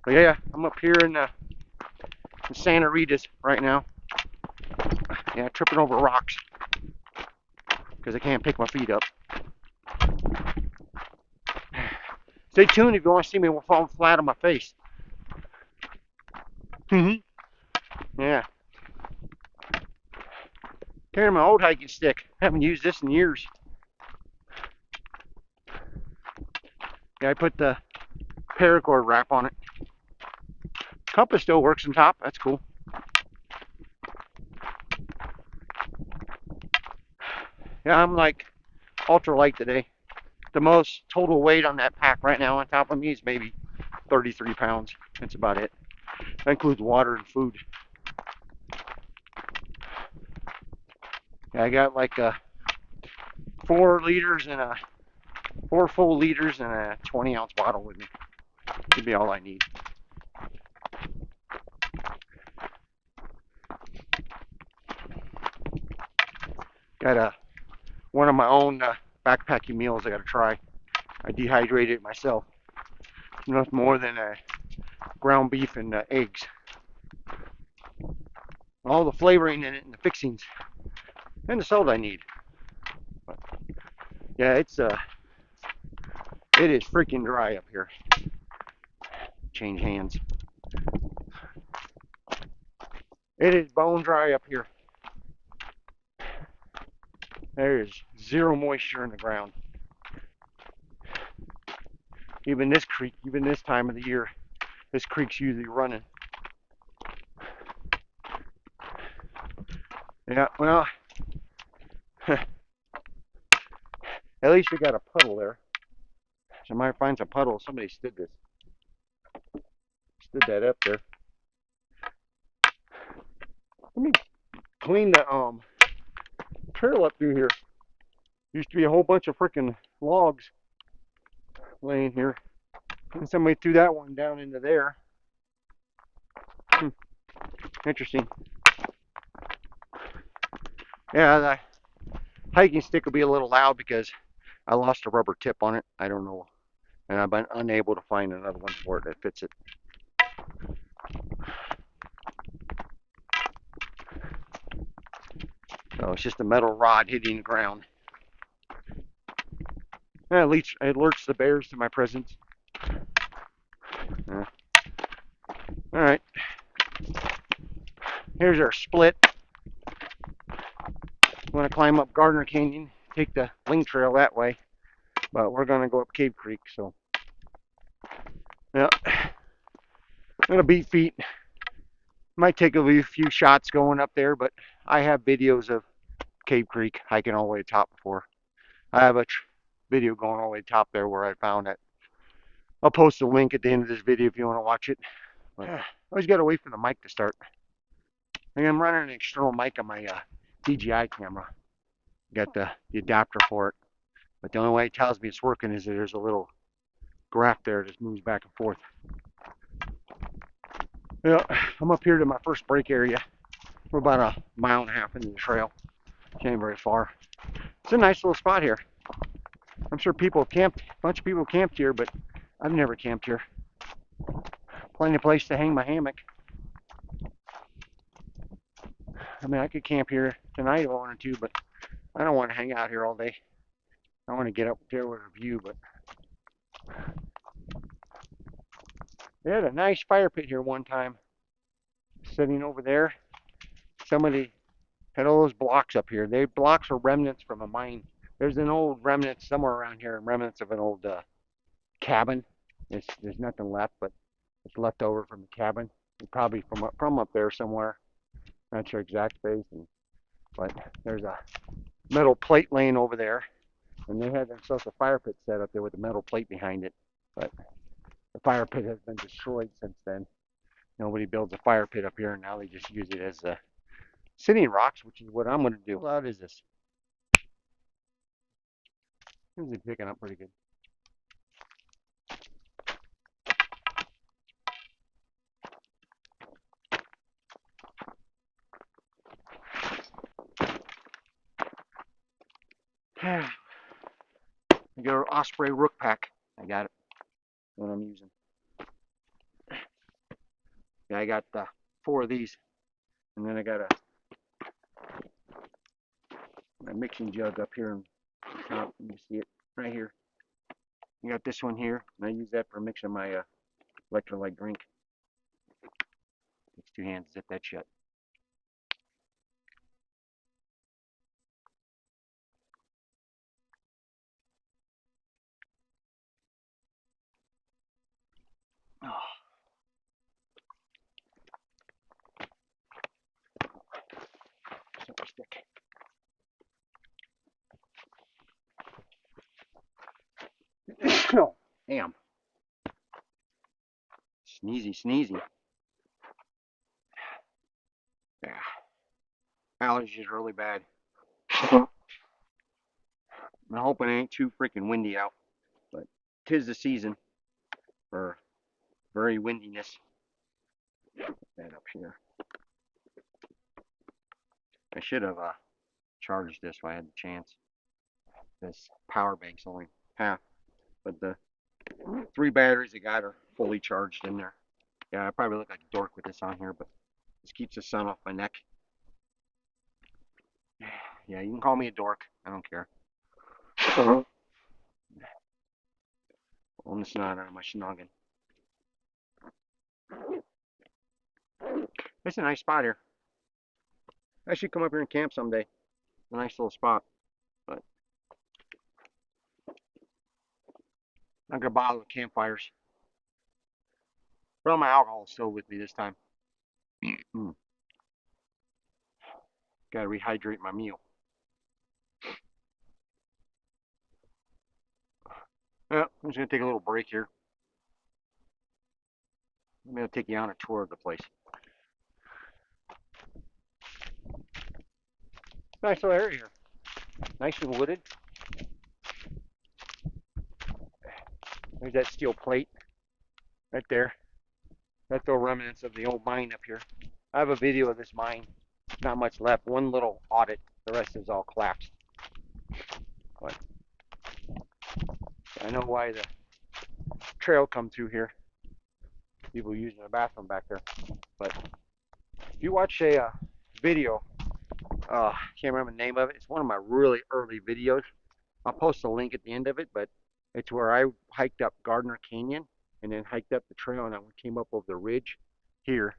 But yeah, I'm up here in Santa Rita's right now. Yeah, tripping over rocks because I can't pick my feet up. Stay tuned if you want to see me fall flat on my face. Yeah. Carrying my old hiking stick. Haven't used this in years. Yeah, I put the paracord wrap on it. Compass still works on top. That's cool. Yeah, I'm like ultra light today. The most total weight on that pack right now on top of me is maybe 33 pounds. That's about it. That includes water and food. Yeah, I got like 4 liters and 4 full liters and a 20-ounce bottle with me. Should be all I need. Got one of my own backpacking meals I got to try. I dehydrated it myself. Enough more than ground beef and eggs. All the flavoring in it and the fixings and the salt I need. But yeah, it is freaking dry up here. Change hands. It is bone dry up here. There is zero moisture in the ground. Even this creek, even this time of the year, this creek's usually running. Yeah, well, at least we got a puddle there. So I might find some puddle. Somebody stood that up there. Let me clean the trail up through here. Used to be a whole bunch of freaking logs laying here. And somebody threw that one down into there. Interesting. Yeah, the hiking stick will be a little loud because I lost a rubber tip on it. I don't know. And I've been unable to find another one for it that fits it. So it's just a metal rod hitting the ground. And it alerts the bears to my presence. All right. Here's our split. I'm going to climb up Gardner Canyon, take the link trail that way. But we're going to go up Cave Creek. So, yeah. I'm going to beat feet. Might take a few shots going up there, but I have videos of Cave Creek hiking all the way to the top before. I have a video going all the way to the top there where I found it. I'll post a link at the end of this video if you want to watch it. But I always got to wait for the mic to start. I'm running an external mic on my DJI camera. Got the adapter for it. But the only way it tells me it's working is that there's a little graph there that moves back and forth. Yeah, I'm up here to my first break area. We're about a mile and a half into the trail. Can't very far. It's a nice little spot here. I'm sure people have camped, a bunch of people have camped here, but I've never camped here. Plenty of place to hang my hammock. I mean, I could camp here tonight if I wanted to, but I don't want to hang out here all day. I want to get up there with a view, but they had a nice fire pit here one time. Sitting over there. Somebody had all those blocks up here. They blocks are remnants from a mine. There's an old remnant somewhere around here, remnants of an old cabin. There's nothing left, but it's left over from the cabin. Probably from up there somewhere. Not sure exact space, but there's a metal plate laying over there, and they had themselves a fire pit set up there with a metal plate behind it. But the fire pit has been destroyed since then. Nobody builds a fire pit up here, and now they just use it as sitting rocks, which is what I'm going to do. How loud is this? Seems to be picking up pretty good. I got an Osprey Rook pack. I got it. What I'm using. Yeah, I got 4 of these, and then I got a mixing jug up here on top. You see it right here. I got this one here, and I use that for mixing my electrolyte drink. Takes 2 hands to zip that shut. Oh, super stick. Oh, damn. Sneezy, sneezy. Yeah, allergies are really bad. I'm hoping it ain't too freaking windy out, but 'tis the season for very windiness. Put that up here. I should have charged this if I had the chance. This power bank's only half, but the 3 batteries I got are fully charged in there. Yeah, I probably look like a dork with this on here, but this keeps the sun off my neck. Yeah, you can call me a dork. I don't care. On the snot out of my schnoggin. It's a nice spot here. I should come up here and camp someday. It's a nice little spot. But I'm gonna bother with campfires. Well, my alcohol is still with me this time. Gotta rehydrate my meal. Yeah, I'm just gonna take a little break here. I'm gonna take you on a tour of the place. Nice little area here. Nice and wooded. There's that steel plate right there. That's the remnants of the old mine up here. I have a video of this mine. Not much left. One little audit. The rest is all collapsed. But I know why the trail come through here. People using the bathroom back there. But if you watch a video, I can't remember the name of it. It's one of my really early videos. I'll post a link at the end of it, but it's where I hiked up Gardner Canyon and then hiked up the trail, and I came up over the ridge here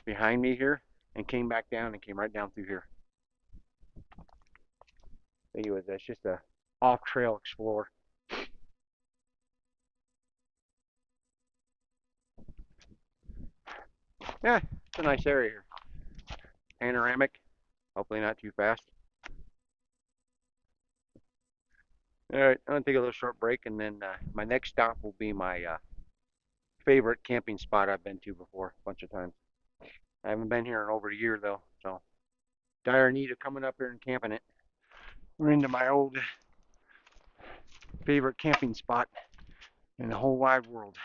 behind me here and came back down and came right down through here. Anyway, that's just a off trail explorer. Yeah, it's a nice area here. Panoramic, hopefully not too fast. All right, I'm gonna take a little short break, and then my next stop will be my favorite camping spot I've been to before a bunch of times. I haven't been here in over a year though, so dire need of coming up here and camping it. We're into my old favorite camping spot in the whole wide world.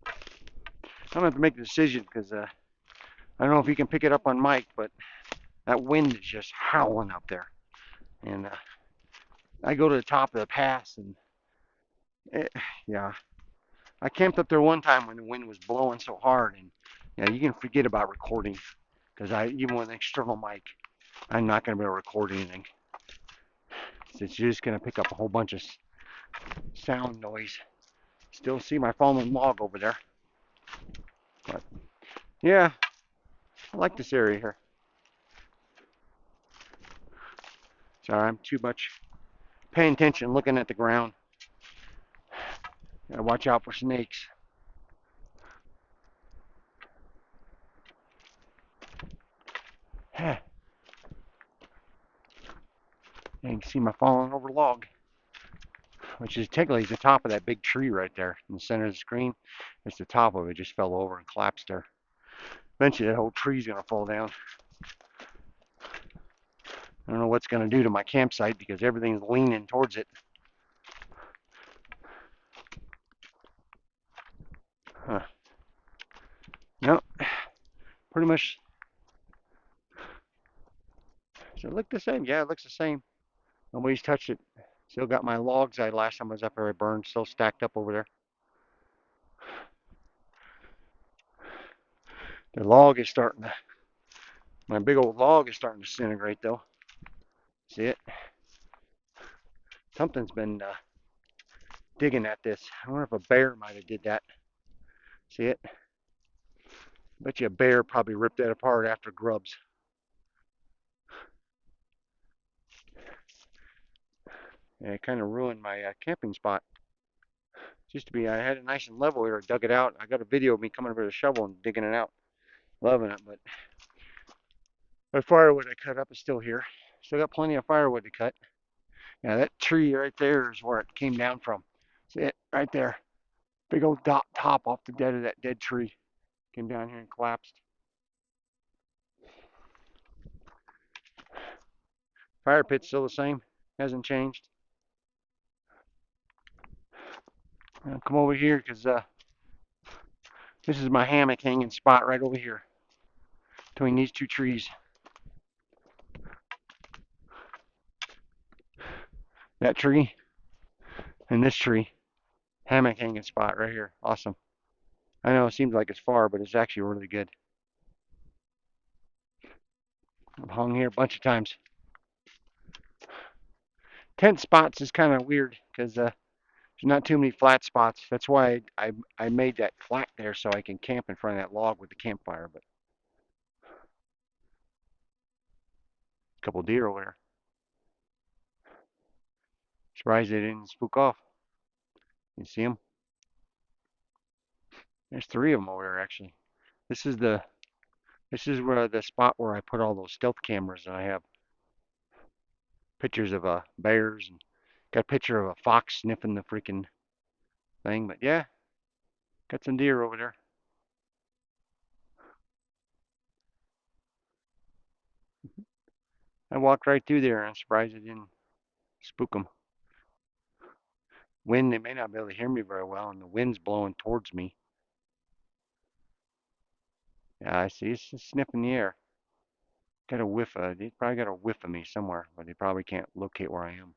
I'm gonna have to make a decision because I don't know if you can pick it up on mic, but that wind is just howling up there. And I go to the top of the pass, and yeah, I camped up there one time when the wind was blowing so hard, and yeah, you can forget about recording because even with an external mic, I'm not gonna be able to record anything. It's just gonna pick up a whole bunch of sound noise. Still see my fallen log over there, but yeah, I like this area here. Sorry, I'm too much paying attention, looking at the ground. Gotta watch out for snakes. You can see my fallen over log, which is technically the top of that big tree right there in the center of the screen. It's the top of it, just fell over and collapsed there. Eventually that whole tree's gonna fall down. I don't know what's gonna do to my campsite because everything's leaning towards it. Huh. No, pretty much. Does it look the same? Yeah, it looks the same. Nobody's touched it. Still got my logs I last time I was up there I burned still stacked up over there. The log is starting to, my big old log is starting to disintegrate though. See it? Something's been digging at this. I wonder if a bear might have did that. See it? Bet you a bear probably ripped that apart after grubs. And it kind of ruined my camping spot. It used to be, I had it nice and level here. I dug it out. I got a video of me coming over with a shovel and digging it out. Loving it, but the firewood I cut up is still here. Still got plenty of firewood to cut. Yeah, that tree right there is where it came down from. See it? Right there. Big old top off the dead of that dead tree. Came down here and collapsed. Fire pit's still the same. Hasn't changed. I'll come over here because this is my hammock hanging spot right over here between these two trees. That tree and this tree. Hammock hanging spot right here. Awesome. I know it seems like it's far, but it's actually really good. I've hung here a bunch of times. Tent spots is kind of weird because there's not too many flat spots. That's why I made that flat there so I can camp in front of that log with the campfire. But a couple deer over there. Surprised they didn't spook off. You see them? There's three of them over there actually. This is the this is where the spot where I put all those stealth cameras, and I have pictures of bears and got a picture of a fox sniffing the freaking thing. But yeah, got some deer over there. I walked right through there, and I'm surprised it didn't spook them. Wind, they may not be able to hear me very well, and the wind's blowing towards me. Yeah, I see. It's just sniffing the air. Got a whiff of. They probably got a whiff of me somewhere, but they probably can't locate where I am.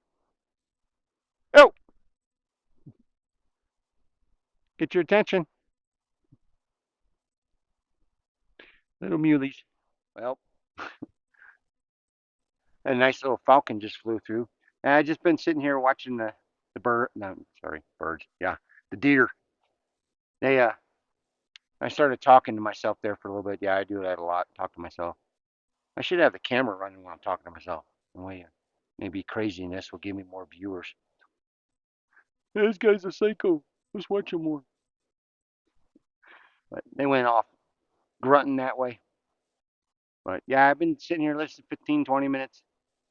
Oh, get your attention, little muleys. Well, a nice little falcon just flew through. And I just been sitting here watching the bird. No, sorry, birds. Yeah, the deer. They I started talking to myself there for a little bit. Yeah, I do that a lot. Talk to myself. I should have the camera running when I'm talking to myself. And maybe craziness will give me more viewers. Hey, this guy's a psycho. Let's watch him more. But they went off grunting that way. But yeah, I've been sitting here listening 15, 20 minutes,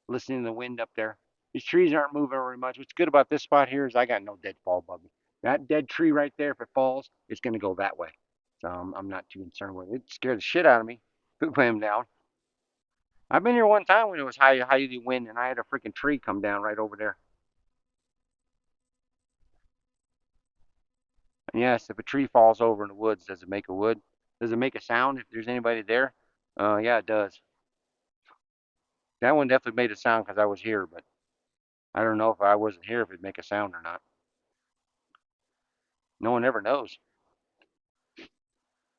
listening to the wind up there. These trees aren't moving very much. What's good about this spot here is I got no deadfall above me. That dead tree right there, if it falls, it's going to go that way. So I'm not too concerned with it. It scared the shit out of me. Put him down. I've been here one time when it was high wind, and I had a freaking tree come down right over there. And yes, if a tree falls over in the woods, does it make a wood? Does it make a sound if there's anybody there? Yeah, it does. That one definitely made a sound because I was here, but I don't know if I wasn't here if it'd make a sound or not. No one ever knows.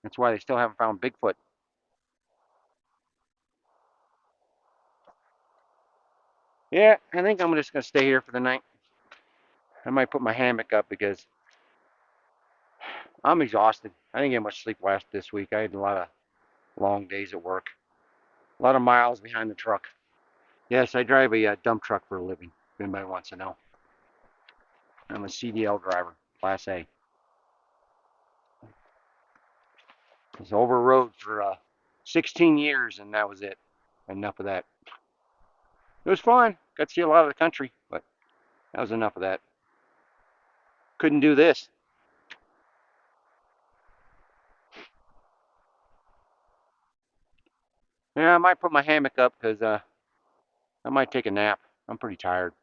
That's why they still haven't found Bigfoot. Yeah, I think I'm just gonna stay here for the night. I might put my hammock up because I'm exhausted. I didn't get much sleep this week. I had a lot of long days at work, a lot of miles behind the truck. Yes, I drive a dump truck for a living. If anybody wants to know, I'm a CDL driver, Class A. I was over road for 16 years, and that was it. Enough of that. It was fun. Got to see a lot of the country, but that was enough of that. Couldn't do this. Yeah, I might put my hammock up because I might take a nap. I'm pretty tired.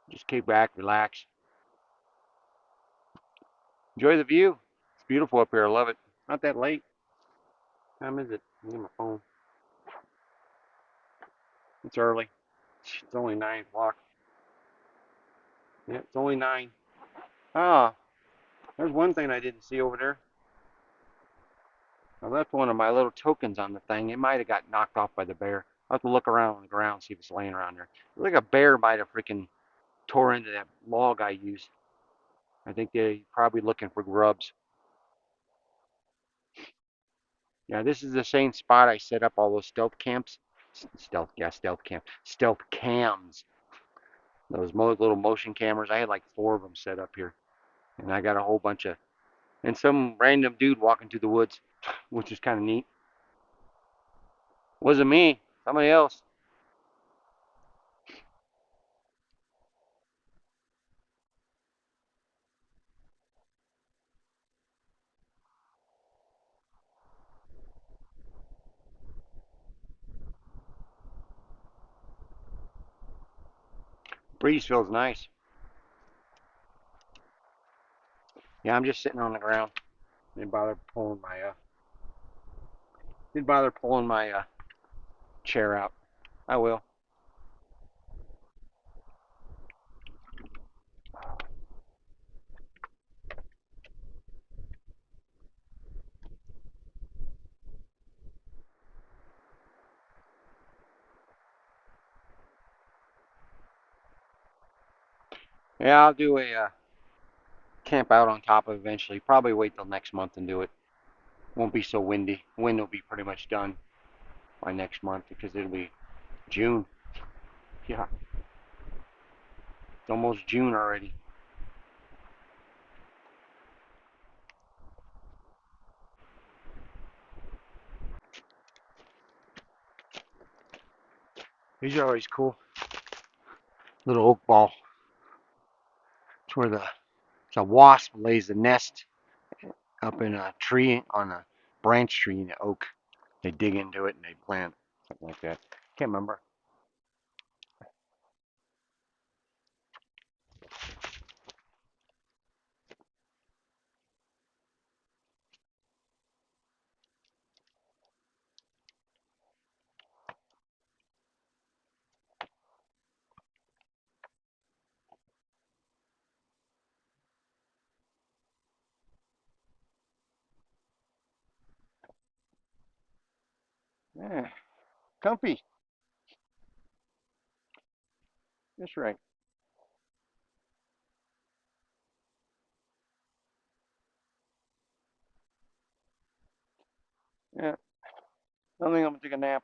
Just kick back, relax, enjoy the view. It's beautiful up here. I love it. Not that late. What time is it? I need my phone. It's early. It's only 9 o'clock. Yeah, it's only 9. Ah, There's one thing I didn't see over there. I left one of my little tokens on the thing. It might have got knocked off by the bear. I'll have to look around on the ground, see if it's laying around there. Like a bear might have freaking tore into that log I used. I think they're probably looking for grubs. Yeah, this is the same spot I set up all those stealth camps. Stealth camp. Stealth cams. Those little motion cameras. I had like 4 of them set up here. And I got a whole bunch of, and some random dude walking through the woods, which is kind of neat. Wasn't me, somebody else. Breeze feels nice. Yeah, I'm just sitting on the ground. Didn't bother pulling my chair out. I will. Yeah, I'll do a camp out on top of it eventually. Probably wait till next month and do it. Won't be so windy. Wind will be pretty much done by next month because it'll be June. Yeah, it's almost June already. These are always cool. Little oak ball. It's where it's a wasp lays the nest up in a tree on a branch tree in the oak. They dig into it and they plant something like that. Can't remember. Yeah, comfy. That's right. Yeah, I think I'm gonna take a nap.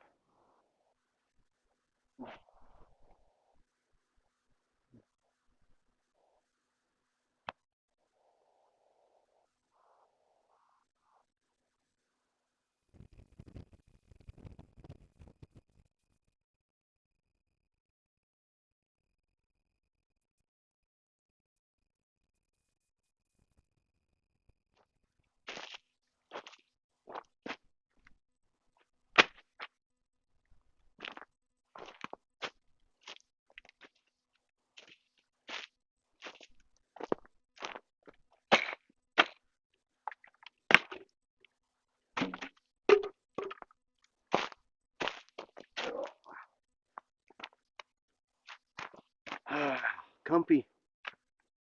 Ah, comfy,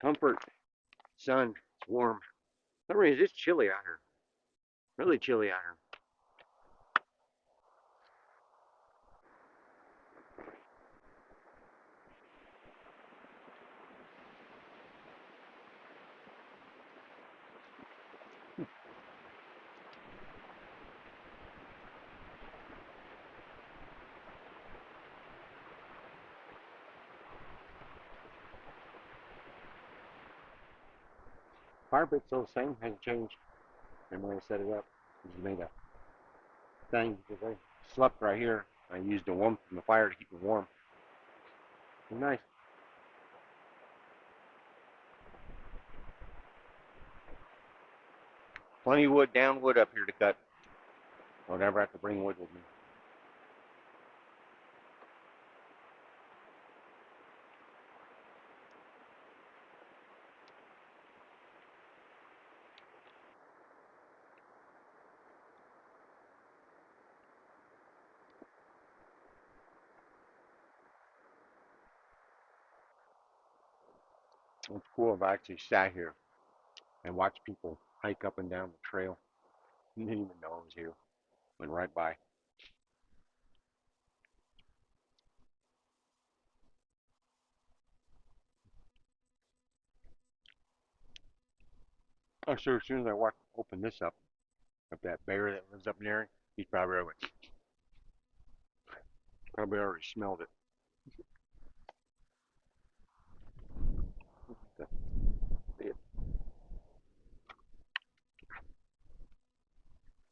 comfort, sun, it's warm. For some reason, it's chilly out here. Really chilly out here. Fire pit's still the same, hasn't changed. And when I set it up, I just made a thing because I slept right here. I used the warmth from the fire to keep it warm. It's nice. Plenty of wood, down wood up here to cut. I'll never have to bring wood with me. It's cool if I actually sat here. and watch people hike up and down the trail. He didn't even know it was here. Went right by. I'm sure as soon as I open this up, if that bear that lives up there, he probably already smelled it.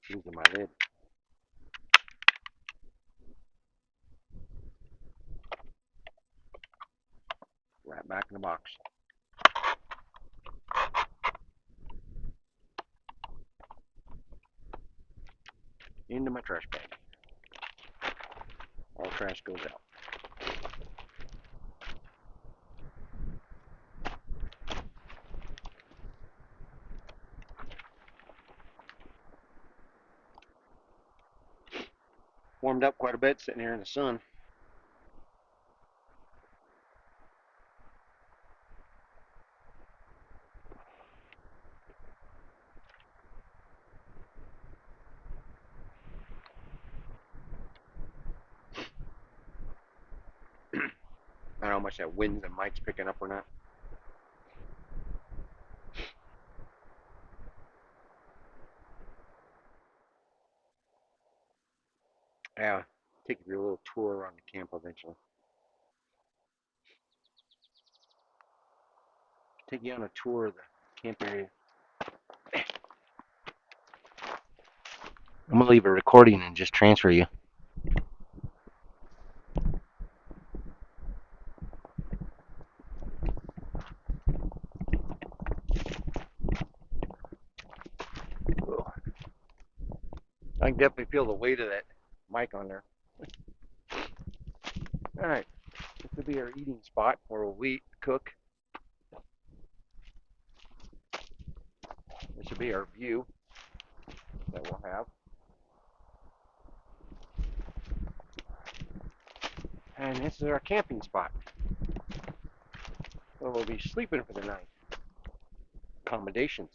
Into my lid. Right back in the box. Into my trash bag. All trash goes out. Warmed up quite a bit sitting here in the sun. I don't know how much that wind and mic's picking up or not. Yeah, take you a little tour around the camp eventually. Take you on a tour of the camp area. I'm gonna leave a recording and just transfer you. I can definitely feel the weight of that mic on there. All right, this will be our eating spot where we'll eat, cook. This will be our view that we'll have. And this is our camping spot where we'll be sleeping for the night. Accommodations.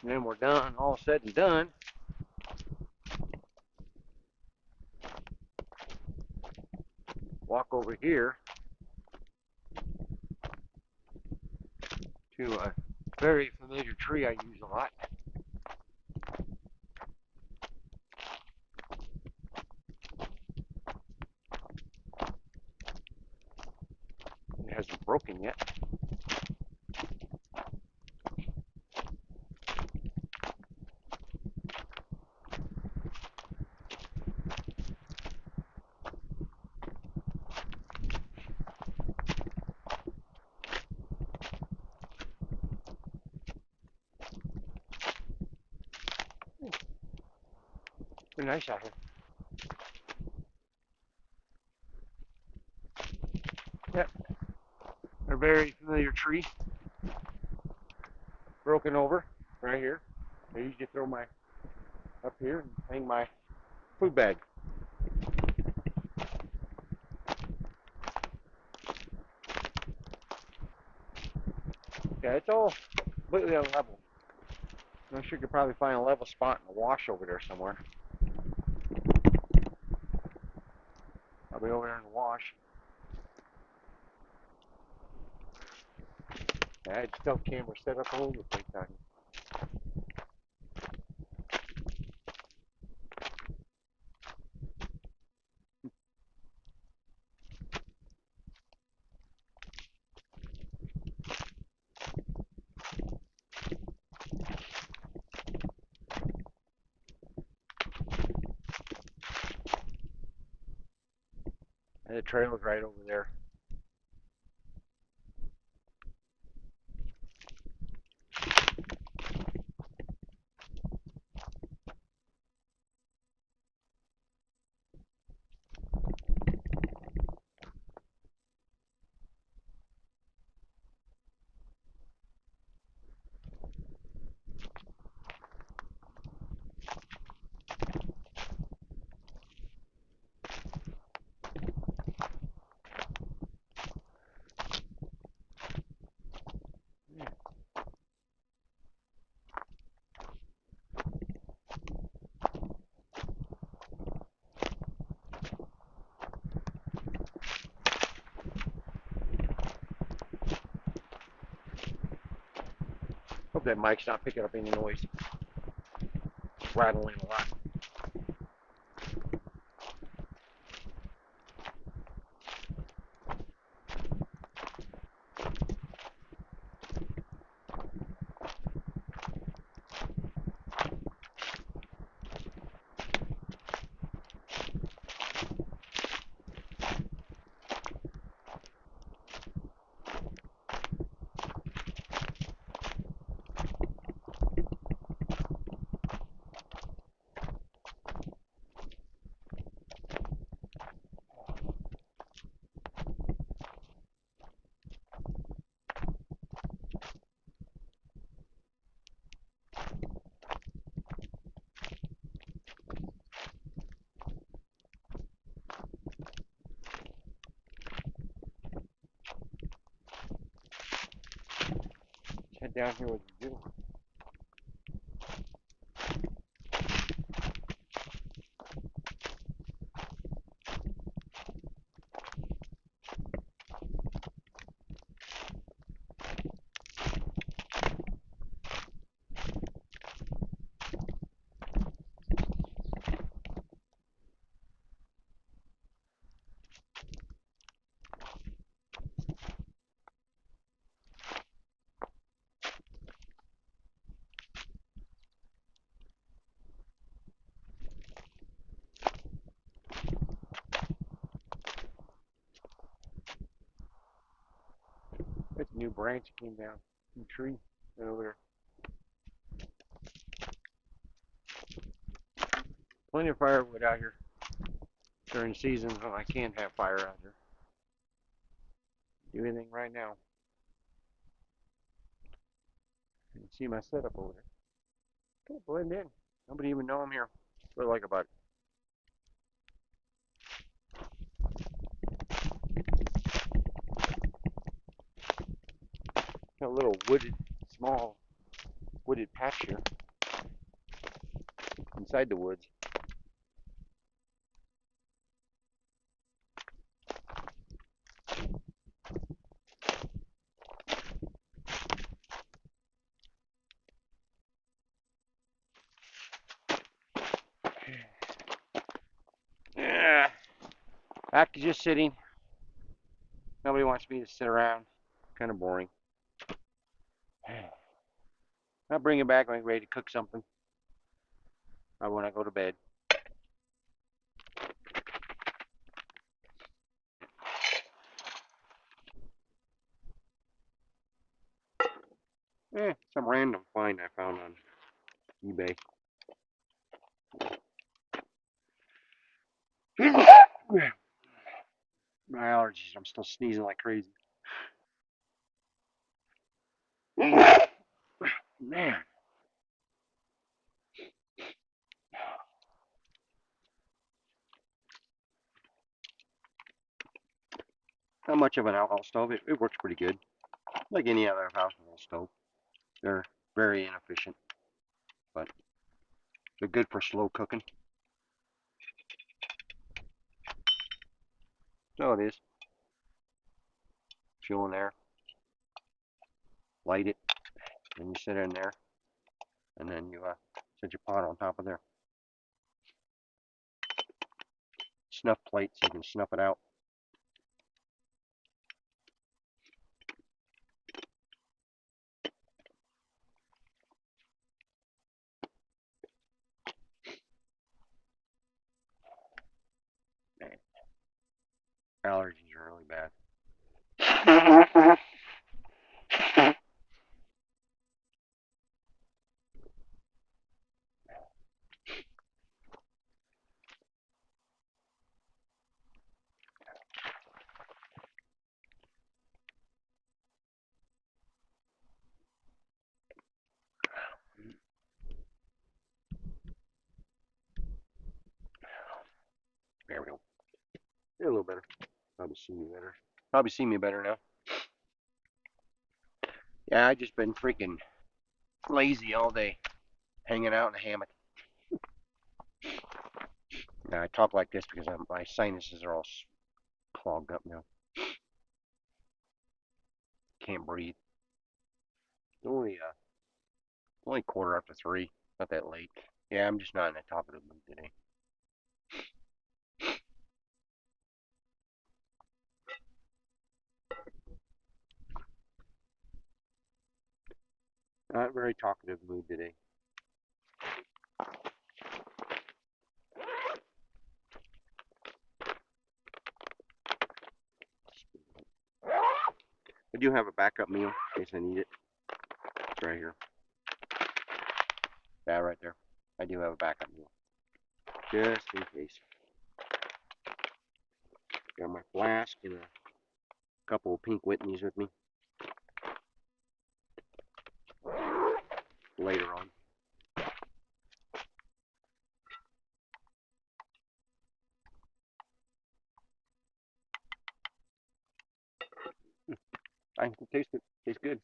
And then we're done, all said and done. Walk over here to a very familiar tree I use a lot. It hasn't broken yet. Pretty nice out here. Yep, a very familiar tree. Broken over right here. I usually throw my up here and hang my food bag. Yeah, it's all completely unlevel. I'm sure you could probably find a level spot in the wash over there somewhere. Probably over there in the wash. Yeah, I had stealth camera set up all over the place out here. And the trail is right over there. Hope that mic's not picking up any noise. It's rattling a lot. Let's head down here with the zoo. That's a new branch that came down from the tree right over there. Plenty of firewood out here during seasons when I can't have fire out here. Do anything right now. You can see my setup over there. Okay, blend in. Nobody even know I'm here. What I like about it. Got a little wooded, small wooded patch here inside the woods. Yeah. Back to just sitting. Nobody wants me to sit around. Kind of boring. I'll bring it back when I'm ready to cook something. Or when I go to bed. Some random find I found on eBay. My allergies. I'm still sneezing like crazy. Man, not much of an alcohol stove. It works pretty good. Like any other household stove. They're very inefficient, but they're good for slow cooking. So it is. Fuel in there. Light it. And you sit in there. And then you set your pot on top of there. Snuff plate so you can snuff it out. Man, allergies are really bad. There we go. A little better. Probably see me better. Probably see me better now. Yeah, I just been freaking lazy all day, hanging out in a hammock. Now I talk like this because my sinuses are all clogged up now. Can't breathe. It's only only 3:15. Not that late. Yeah, I'm just not in the top of the mood today. Not very talkative mood today. I do have a backup meal in case I need it. It's right here. That right there. I do have a backup meal. Just in case. Got my flask and a couple of pink Whitneys with me. Later on. I can taste it. Tastes good.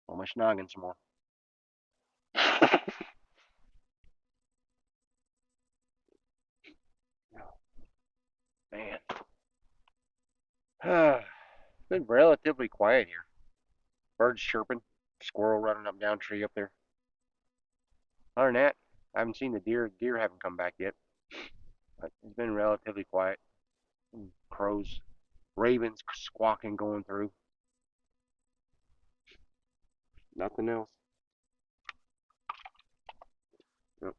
On my schnoggin some more. Man. It's been relatively quiet here. Birds chirping. Squirrel running up and down tree up there. Other than that, I haven't seen the deer. Deer haven't come back yet. But it's been relatively quiet. Crows, ravens squawking going through. Nothing else. Yep.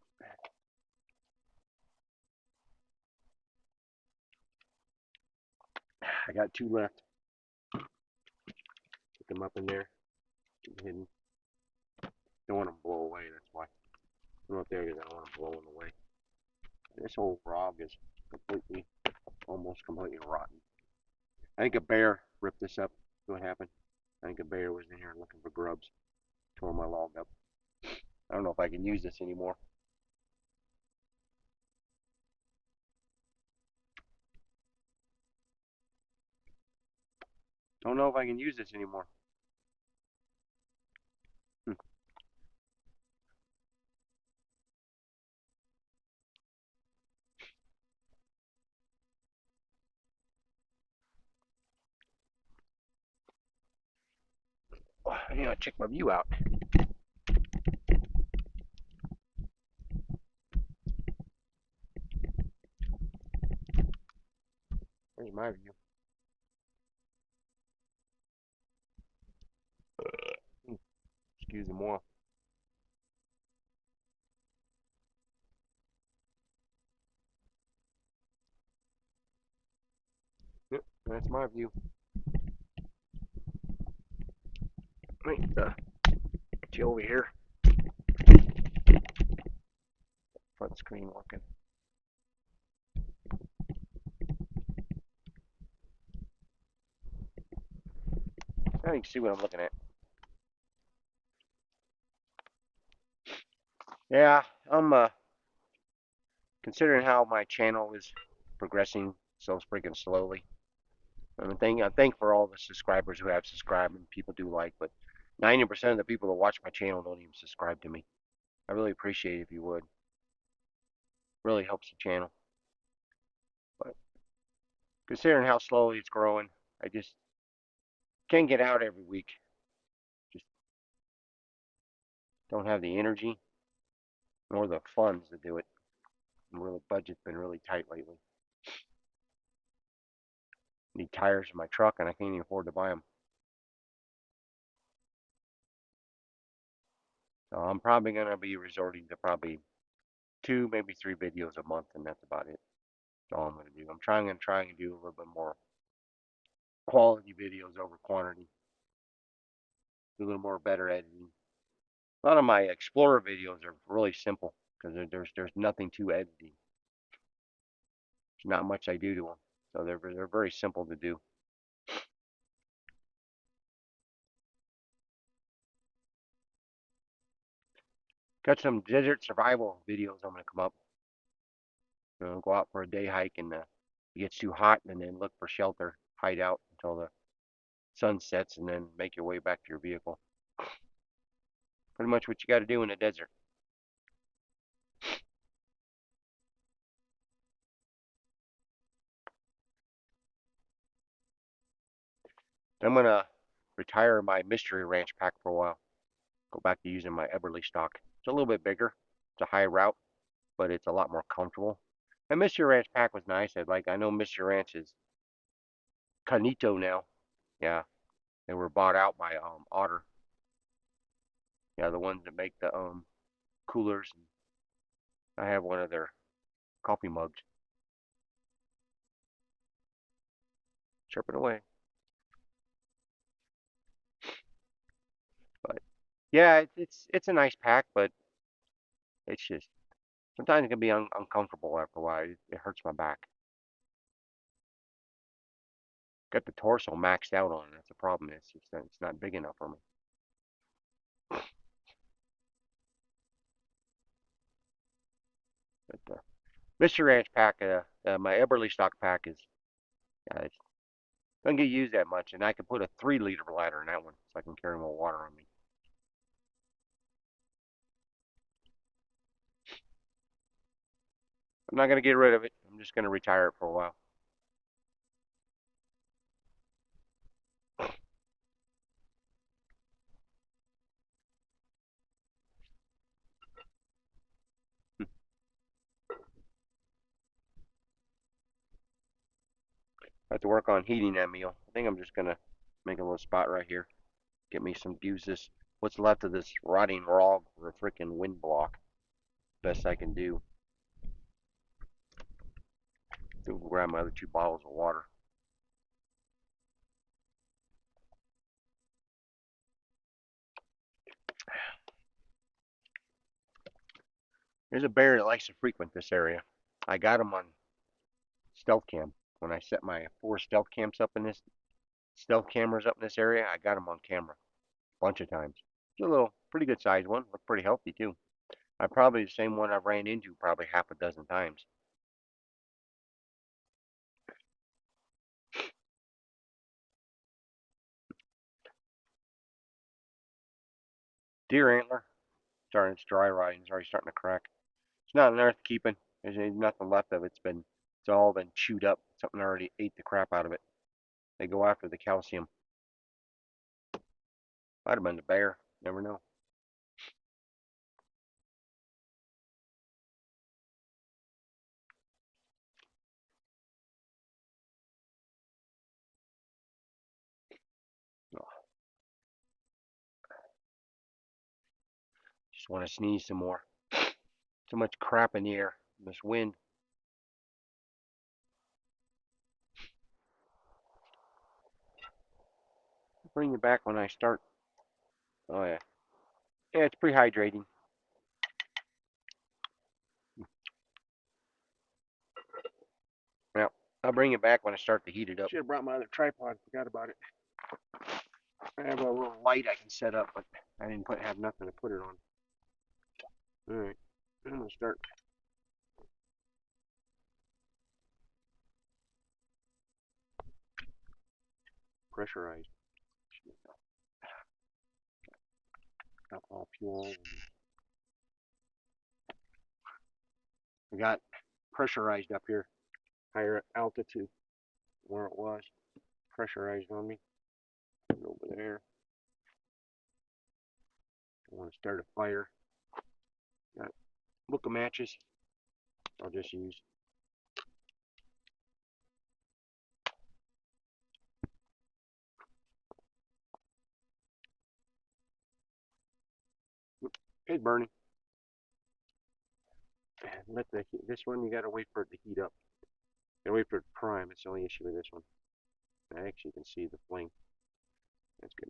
I got 2 left. Put them up in there. Hidden. Don't want them to blow away, that's why. I'm up there because I don't want them blowing away. This whole frog is almost completely rotten. I think a bear ripped this up. See what happened? I think a bear was in here looking for grubs. Tore my log up. I don't know if I can use this anymore. Don't know if I can use this anymore. I need to check my view out. Where's my view? Excuse the more. Yep, that's my view. Wait, get you over here. Front screen working. Now you can see what I'm looking at. Yeah, I'm considering how my channel is progressing so freaking slowly. I thank for all the subscribers who have subscribed and people do like, but 90% of the people that watch my channel don't even subscribe to me. I really appreciate it if you would. Really helps the channel. But considering how slowly it's growing, I just can't get out every week. Just don't have the energy nor the funds to do it. And the budget's been really tight lately. Need tires for my truck and I can't even afford to buy them. So I'm probably going to be resorting to probably 2, maybe 3 videos a month, and that's about it. That's all I'm going to do. I'm trying to do a little bit more quality videos over quantity. Do a little more better editing. A lot of my Explorer videos are really simple because there's nothing to editing. There's not much I do to them, so they're very simple to do. Got some desert survival videos I'm going to come up. Go out for a day hike and it gets too hot, and then look for shelter, hide out until the sun sets, and then make your way back to your vehicle. Pretty much what you got to do in the desert. I'm gonna retire my Mystery Ranch pack for a while. Go back to using my Eberly stock. It's a little bit bigger. It's a high route, but it's a lot more comfortable. And Mystery Ranch pack was nice. I know Mystery Ranch is Canito now. Yeah, they were bought out by Otter. Yeah, the ones that make the coolers. I have one of their coffee mugs. Chirping away. But yeah, it's a nice pack, but it's just sometimes it can be uncomfortable after a while. It hurts my back. Got the torso maxed out on it. That's the problem. It's just that it's not big enough for me. But Mr. Ranch pack, my Eberly stock pack it doesn't get used that much, and I can put a 3 liter bladder in that one, so I can carry more water on me. I'm not gonna get rid of it. I'm just gonna retire it for a while. I have to work on heating that meal. I think I'm just gonna make a little spot right here. Get me some, use this, what's left of this rotting log for a freaking wind block. Best I can do. To grab my other 2 bottles of water. There's a bear that likes to frequent this area. I got him on stealth cam. When I set my 4 stealth cameras up in this area, I got him on camera a bunch of times. It's a little, pretty good sized one. Looked pretty healthy too. I probably the same one I've ran into probably half a dozen times. Deer antler, it's dry rotting. It's already starting to crack. It's not worth keeping. There's nothing left of it. It's all been chewed up. Something already ate the crap out of it. They go after the calcium. Might have been the bear. Never know. Just want to sneeze some more. So much crap in the air. This wind. Bring you back when I start. Oh yeah. Yeah, it's pretty hydrating. Yeah. I'll bring it back when I start to heat it up. Should have brought my other tripod. Forgot about it. I have a little light I can set up, but I didn't have nothing to put it on. All right. I'm gonna start pressurized alcohol fuel. I got pressurized up here, higher altitude where it was pressurized on me. Over there. I want to start a fire. Got a book of matches. I'll just use. It's burning. This one you gotta wait for it to heat up. You gotta wait for it to prime. It's the only issue with this one. I actually can see the flame. That's good.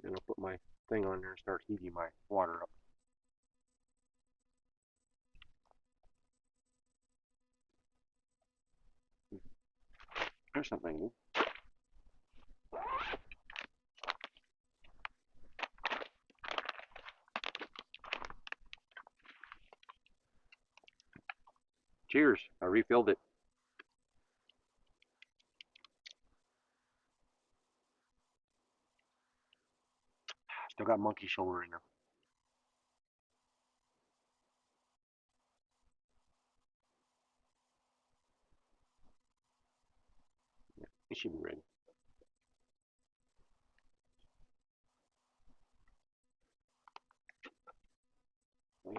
Then I'll put my thing on there and start heating my water up. There's something new. Cheers. I refilled it. Still got monkey shoulder in there. It should be ready.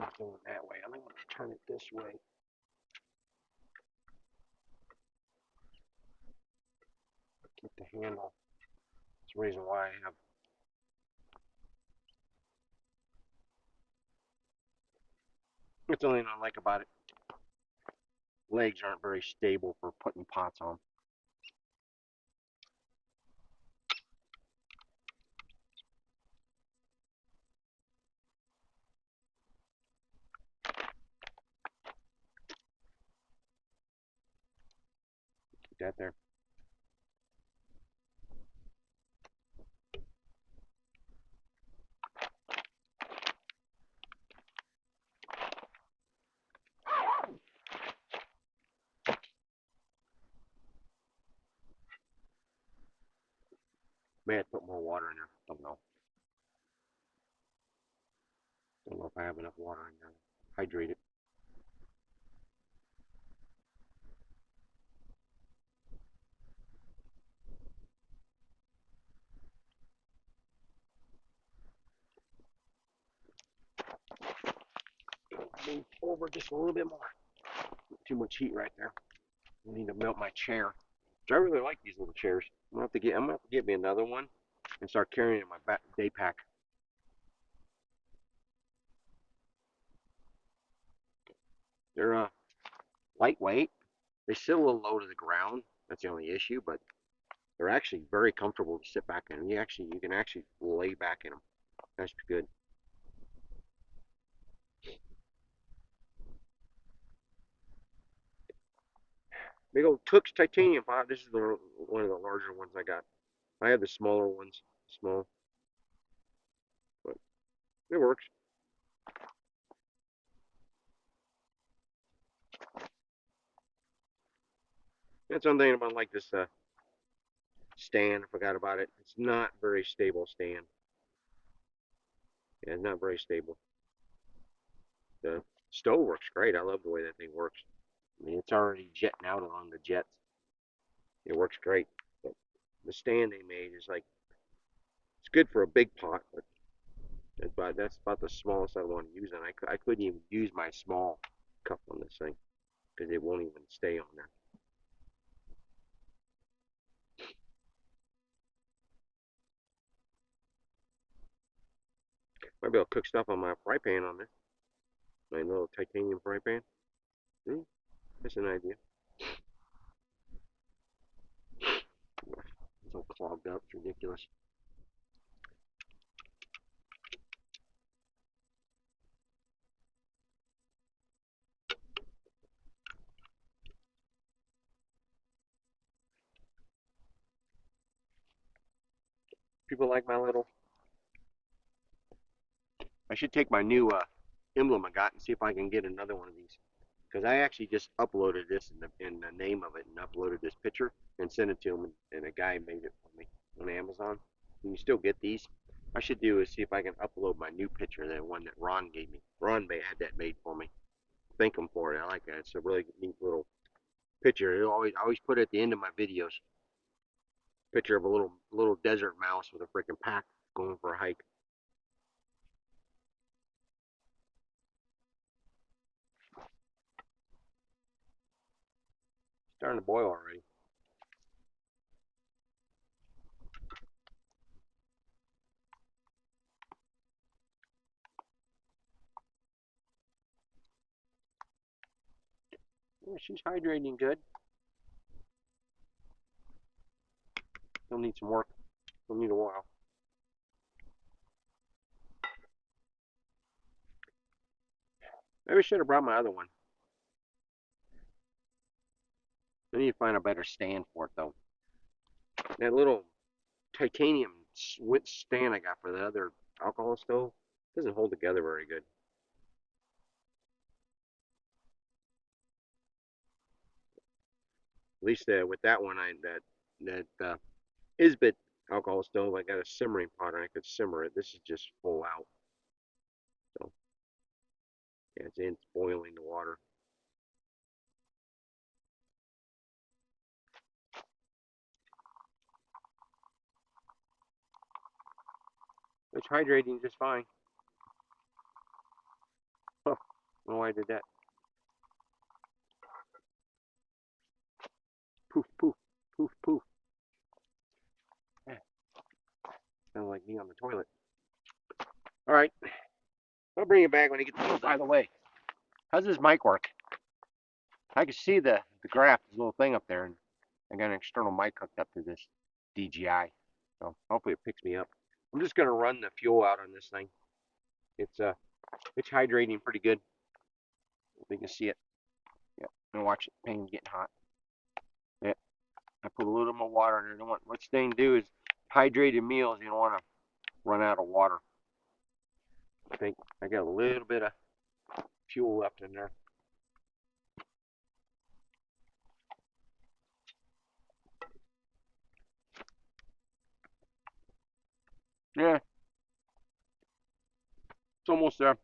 it's going that way. I'm going to turn it this way. Keep the handle. That's the reason why I have. It's the only thing I like about it. Legs aren't very stable for putting pots on. Keep that there. May have to put more water in there. Don't know. Don't know if I have enough water in there. Hydrate it. Move over just a little bit more. Too much heat right there. I need to melt my chair. I really like these little chairs. I'm gonna have to get me another one and start carrying it in my back day pack. They're lightweight. They sit a little low to the ground. That's the only issue, but they're actually very comfortable to sit back in. You can actually lay back in them. That's good. Big old Tux titanium pot. This is one of the larger ones I got. I have the smaller ones, small, but it works. That's one thing about like this stand. I forgot about it. It's not very stable stand. Yeah, it's not very stable. The stove works great. I love the way that thing works. I mean, it's already jetting out along the jets. It works great. But the stand they made is like it's good for a big pot, but that's about the smallest I want to use. And I couldn't even use my small cup on this thing because it won't even stay on there. Might be able to cook stuff on my fry pan on this. My little titanium fry pan. Hmm, that's an idea. It's all clogged up. It's ridiculous. People like my little. I should take my new emblem I got and see if I can get another one of these. Because I actually just uploaded this in the name of it and uploaded this picture and sent it to him, and a guy made it for me on Amazon. You still get these. I should do is see if I can upload my new picture, that one that Ron gave me. Ron had that made for me. Thank him for it. I like that. It's a really neat little picture. I always put it at the end of my videos. Picture of a little desert mouse with a freaking pack going for a hike. It's starting to boil already. Yeah, she's hydrating good. Still need some work. Still need a while. Maybe I should have brought my other one. I need to find a better stand for it though. That little titanium stand I got for the other alcohol stove doesn't hold together very good. At least with that one, that Isbit alcohol stove, I got a simmering pot and I could simmer it. This is just full out, so yeah, it's boiling the water. It's hydrating just fine. Huh. don't know why I did that. Poof, poof, poof, poof. Yeah, sounds like me on the toilet. All right, I'll bring it back when I get the meals out of the way. How's this mic work? I can see the graph, this little thing up there, and I got an external mic hooked up to this DJI. So hopefully it picks me up. I'm just gonna run the fuel out on this thing. It's hydrating pretty good. If you can see it. Yeah. And watch it, thing's getting hot. Yeah. I put a little more water in there. Don't want what's thing do is hydrated meals. You don't want to run out of water. I think I got a little bit of fuel left in there. Yeah, it's almost there.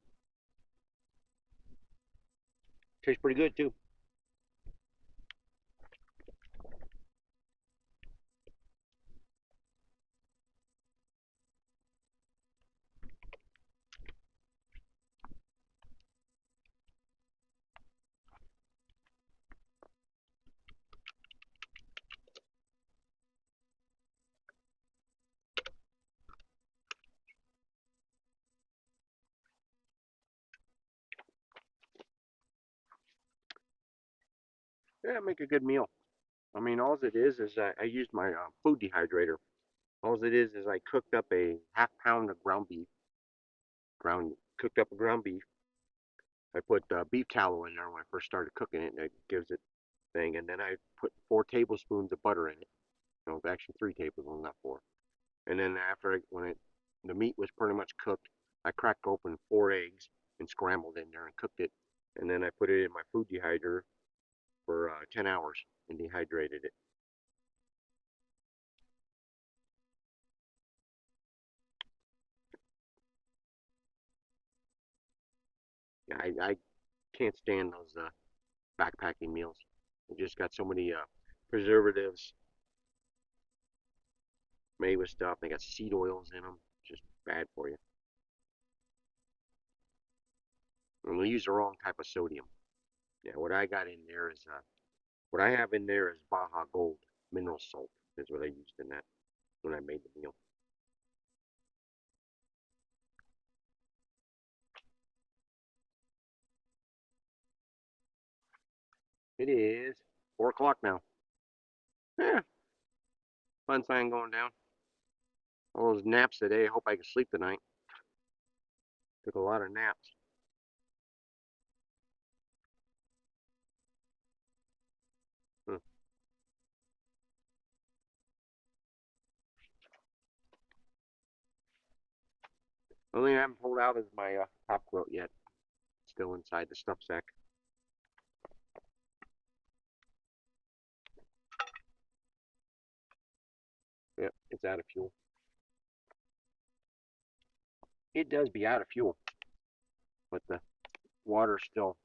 Tastes pretty good too. Yeah, make a good meal. I mean, all it is I used my food dehydrator. All it is I cooked up a half pound of ground beef. Cooked up a ground beef. I put beef tallow in there when I first started cooking it, and it gives it thing. And then I put 4 tablespoons of butter in it. No, actually 3 tablespoons, not four. And then the meat was pretty much cooked, I cracked open 4 eggs and scrambled in there and cooked it. And then I put it in my food dehydrator for 10 hours and dehydrated it. Yeah, I can't stand those backpacking meals. They just got so many preservatives made with stuff. They got seed oils in them. Just bad for you. And we use the wrong type of sodium. Yeah, what I have in there is Baja Gold mineral salt. Is what I used in that when I made the meal. It is 4 o'clock now. Yeah, fun sign going down. All those naps today. I hope I can sleep tonight. Took a lot of naps. Hmm. The only thing I haven't pulled out is my top coat yet. Still inside the stuff sack. Yep, it's out of fuel. It does be out of fuel, but the water's still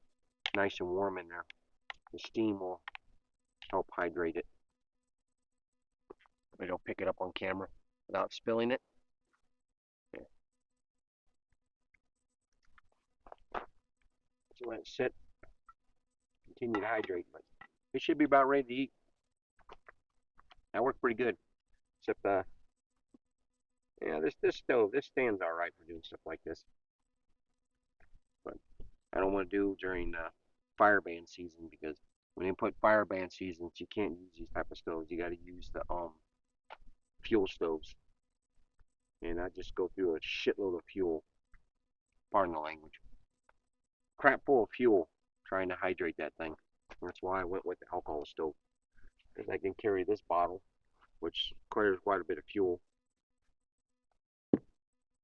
nice and warm in there. The steam will help hydrate it. But it'll pick it up on camera without spilling it. Yeah. So let it sit. Continue to hydrate, but it should be about ready to eat. That worked pretty good. Except yeah, this stove, this stand's all right for doing stuff like this. But I don't want to do during fire ban season because when they put fire ban seasons, you can't use these type of stoves. You got to use the fuel stoves, and I just go through a shitload of fuel. Pardon the language. Crap full of fuel trying to hydrate that thing. That's why I went with the alcohol stove because I can carry this bottle, which requires quite a bit of fuel.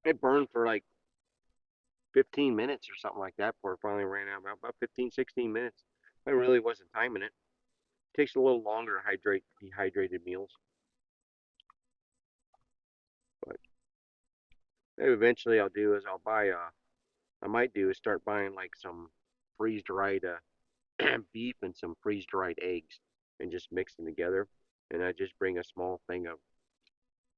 It burned for like 15 minutes or something like that before it finally ran out. About 15, 16 minutes. I really wasn't timing it. It takes a little longer to hydrate dehydrated meals, but eventually I'll do is I'll buy I might do is start buying like some freeze dried beef and some freeze dried eggs and just mix them together. And I just bring a small thing of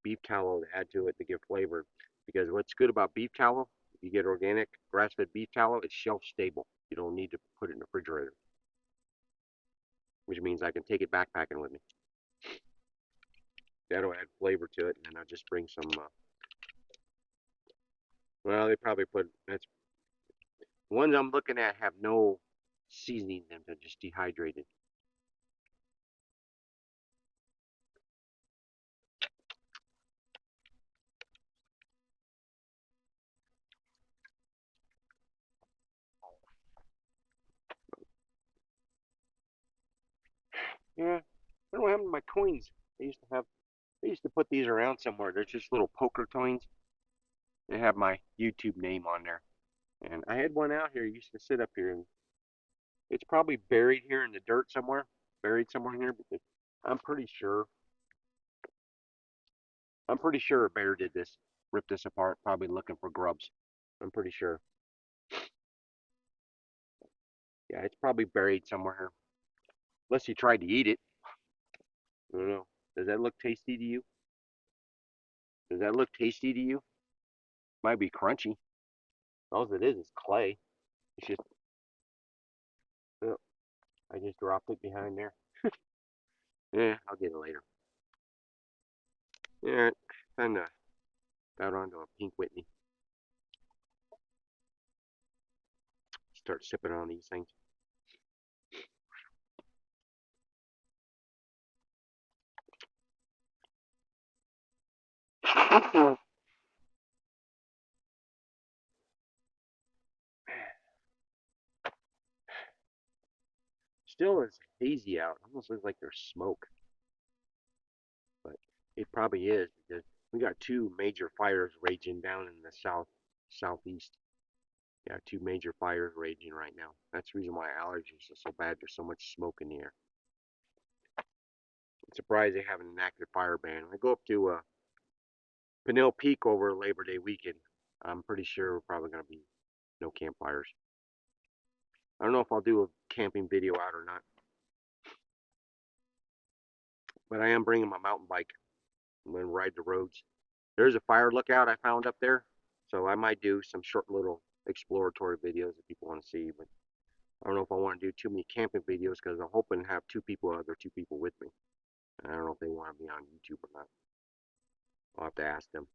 beef tallow to add to it to give flavor. Because what's good about beef tallow, if you get organic grass fed beef tallow, it's shelf stable. You don't need to put it in the refrigerator, which means I can take it backpacking with me. That'll add flavor to it, and then I'll just bring some. Well, they probably put that's the ones I'm looking at have no seasoning in them. They're just dehydrated. Yeah, I don't know what happened to my coins. I used to have. I used to put these around somewhere. They're just little poker coins. They have my YouTube name on there. And I had one out here. Used to sit up here, and it's probably buried here in the dirt somewhere. Buried somewhere here. Because I'm pretty sure. I'm pretty sure a bear did this. Ripped this apart. Probably looking for grubs. I'm pretty sure. Yeah, it's probably buried somewhere here. Unless he tried to eat it. I don't know. Does that look tasty to you? Does that look tasty to you? Might be crunchy. All it is clay. It's just. Oh, I just dropped it behind there. Yeah, I'll get it later. Yeah, kind of got onto a pink Whitney. Start sipping on these things. Still is hazy out. Almost looks like there's smoke, but it probably is because we got two major fires raging down in the southeast. Yeah, two major fires raging right now. That's the reason why allergies are so bad. There's so much smoke in the air. I'm surprised they haven't enacted a fire ban. I go up to Pinnell Peak over Labor Day weekend. I'm pretty sure we're probably going to be no campfires. I don't know if I'll do a camping video out or not, but I am bringing my mountain bike. I'm going to ride the roads. There's a fire lookout I found up there, so I might do some short little exploratory videos if people want to see. But I don't know if I want to do too many camping videos because I'm hoping to have other two people with me. And I don't know if they want to be on YouTube or not. I'll have to ask them.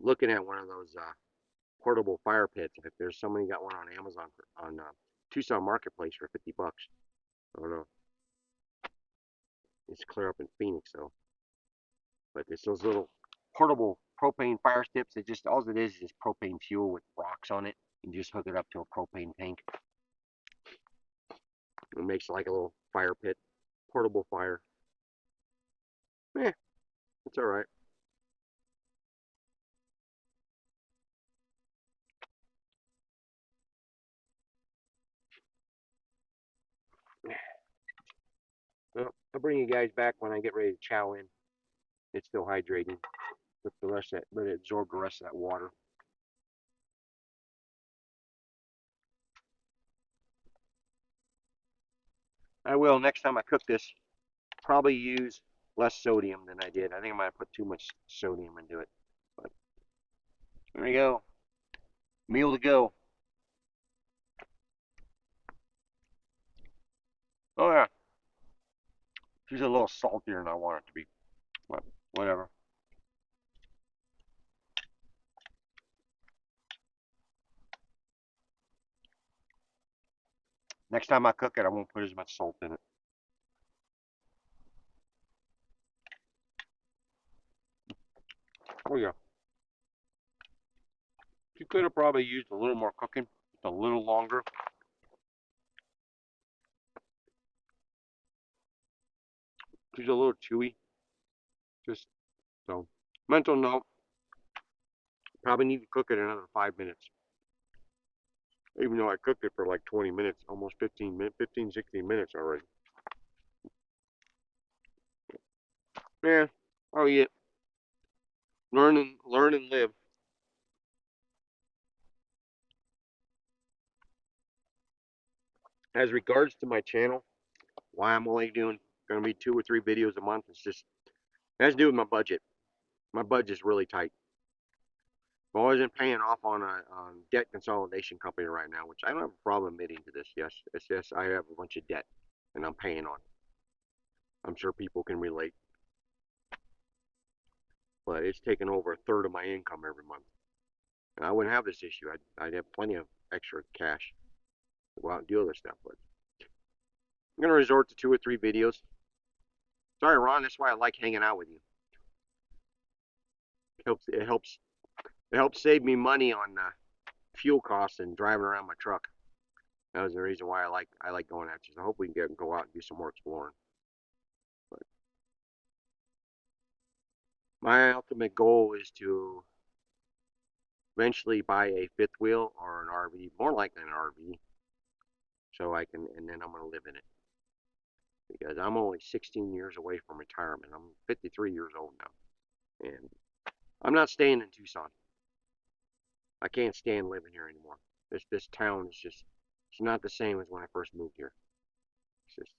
Looking at one of those portable fire pits. If there's somebody got one on Amazon on Tucson Marketplace for $50. I don't know. It's clear up in Phoenix though. But it's those little portable propane fire tips. It just all it is propane fuel with rocks on it. You just hook it up to a propane tank. It makes like a little fire pit, portable fire. Eh, it's all right. Well, I'll bring you guys back when I get ready to chow in. It's still hydrating. Let it absorb the rest of that water. I will next time I cook this. Probably use less sodium than I did. I think I might have put too much sodium into it. But there you go. Meal to go. Oh yeah, she's a little saltier than I want it to be. But whatever. Next time I cook it, I won't put as much salt in it. Oh yeah. She could have probably used a little more cooking, just a little longer. She's a little chewy. Just so. Mental note, probably need to cook it another 5 minutes. Even though I cooked it for like 20 minutes, almost 15 minutes, 15, 16 minutes already. Yeah. Oh yeah. Learn and live. As regards to my channel, why I'm only doing gonna be 2 or 3 videos a month, it's just it has to do with my budget. My budget's really tight. I've always been paying off on a debt consolidation company right now, which I don't have a problem admitting to this. Yes, it's just I have a bunch of debt and I'm paying on it. I'm sure people can relate, but it's taken over a third of my income every month. And I wouldn't have this issue. I'd have plenty of extra cash to go out and deal with this stuff. But I'm gonna resort to 2 or 3 videos. Sorry, Ron. That's why I like hanging out with you. It helps save me money on fuel costs and driving around my truck. That was the reason why I like going out. So I hope we can go out and do some more exploring. But my ultimate goal is to eventually buy a fifth wheel or an RV, more likely an RV, so I can, and then I'm gonna live in it because I'm only 16 years away from retirement. I'm 53 years old now, and I'm not staying in Tucson. I can't stand living here anymore. This town is just it's not the same as when I first moved here. It's just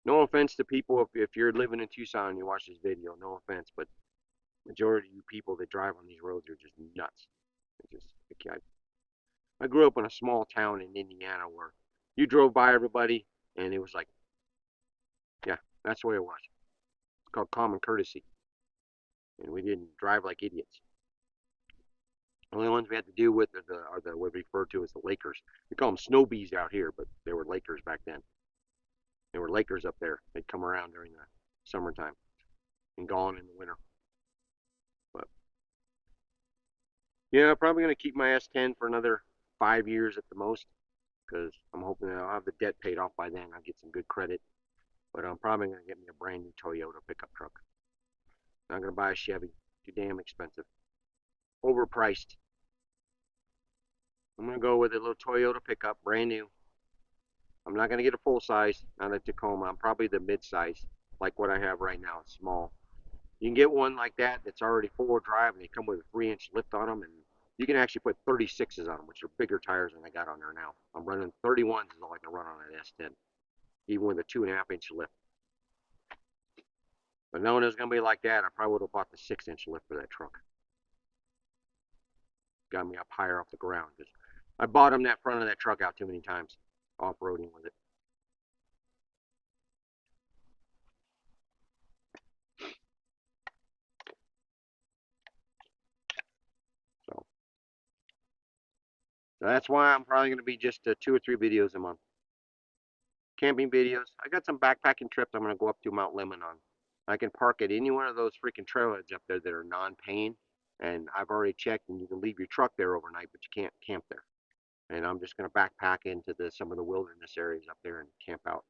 no offense to people if you're living in Tucson and you watch this video, no offense, but majority of you people that drive on these roads are just nuts. It's just I grew up in a small town in Indiana where you drove by everybody and it was like, yeah, that's the way it was. It's called common courtesy, and we didn't drive like idiots. The only ones we had to deal with are the what we refer to as the Lakers. We call them snow bees out here, but they were Lakers back then. They were Lakers up there. They'd come around during the summertime and gone in the winter. But yeah, probably gonna keep my S10 for another 5 years at the most, because I'm hoping that I'll have the debt paid off by then. I'll get some good credit. But I'm probably gonna get me a brand new Toyota pickup truck. I'm not gonna buy a Chevy. Too damn expensive. Overpriced. I'm gonna go with a little Toyota pickup, brand new. I'm not gonna get a full size, not a Tacoma. I'm probably the mid size, like what I have right now. It's small. You can get one like that that's already 4-wheel drive, and they come with a 3-inch lift on them, and you can actually put 36s on them, which are bigger tires than I got on there now. I'm running 31s is all I can run on an S10, even with a 2.5-inch lift. But knowing it was gonna be like that, I probably would have bought the 6-inch lift for that truck. Got me up higher off the ground. Just I bottomed that front of that truck out too many times, off-roading with it. So that's why I'm probably gonna be just 2 or 3 videos a month. Camping videos. I got some backpacking trips I'm gonna go up to Mount Lemon on. I can park at any one of those freaking trailheads up there that are non-paying, and I've already checked, and you can leave your truck there overnight, but you can't camp there. And I'm just gonna backpack into some of the wilderness areas up there and camp out.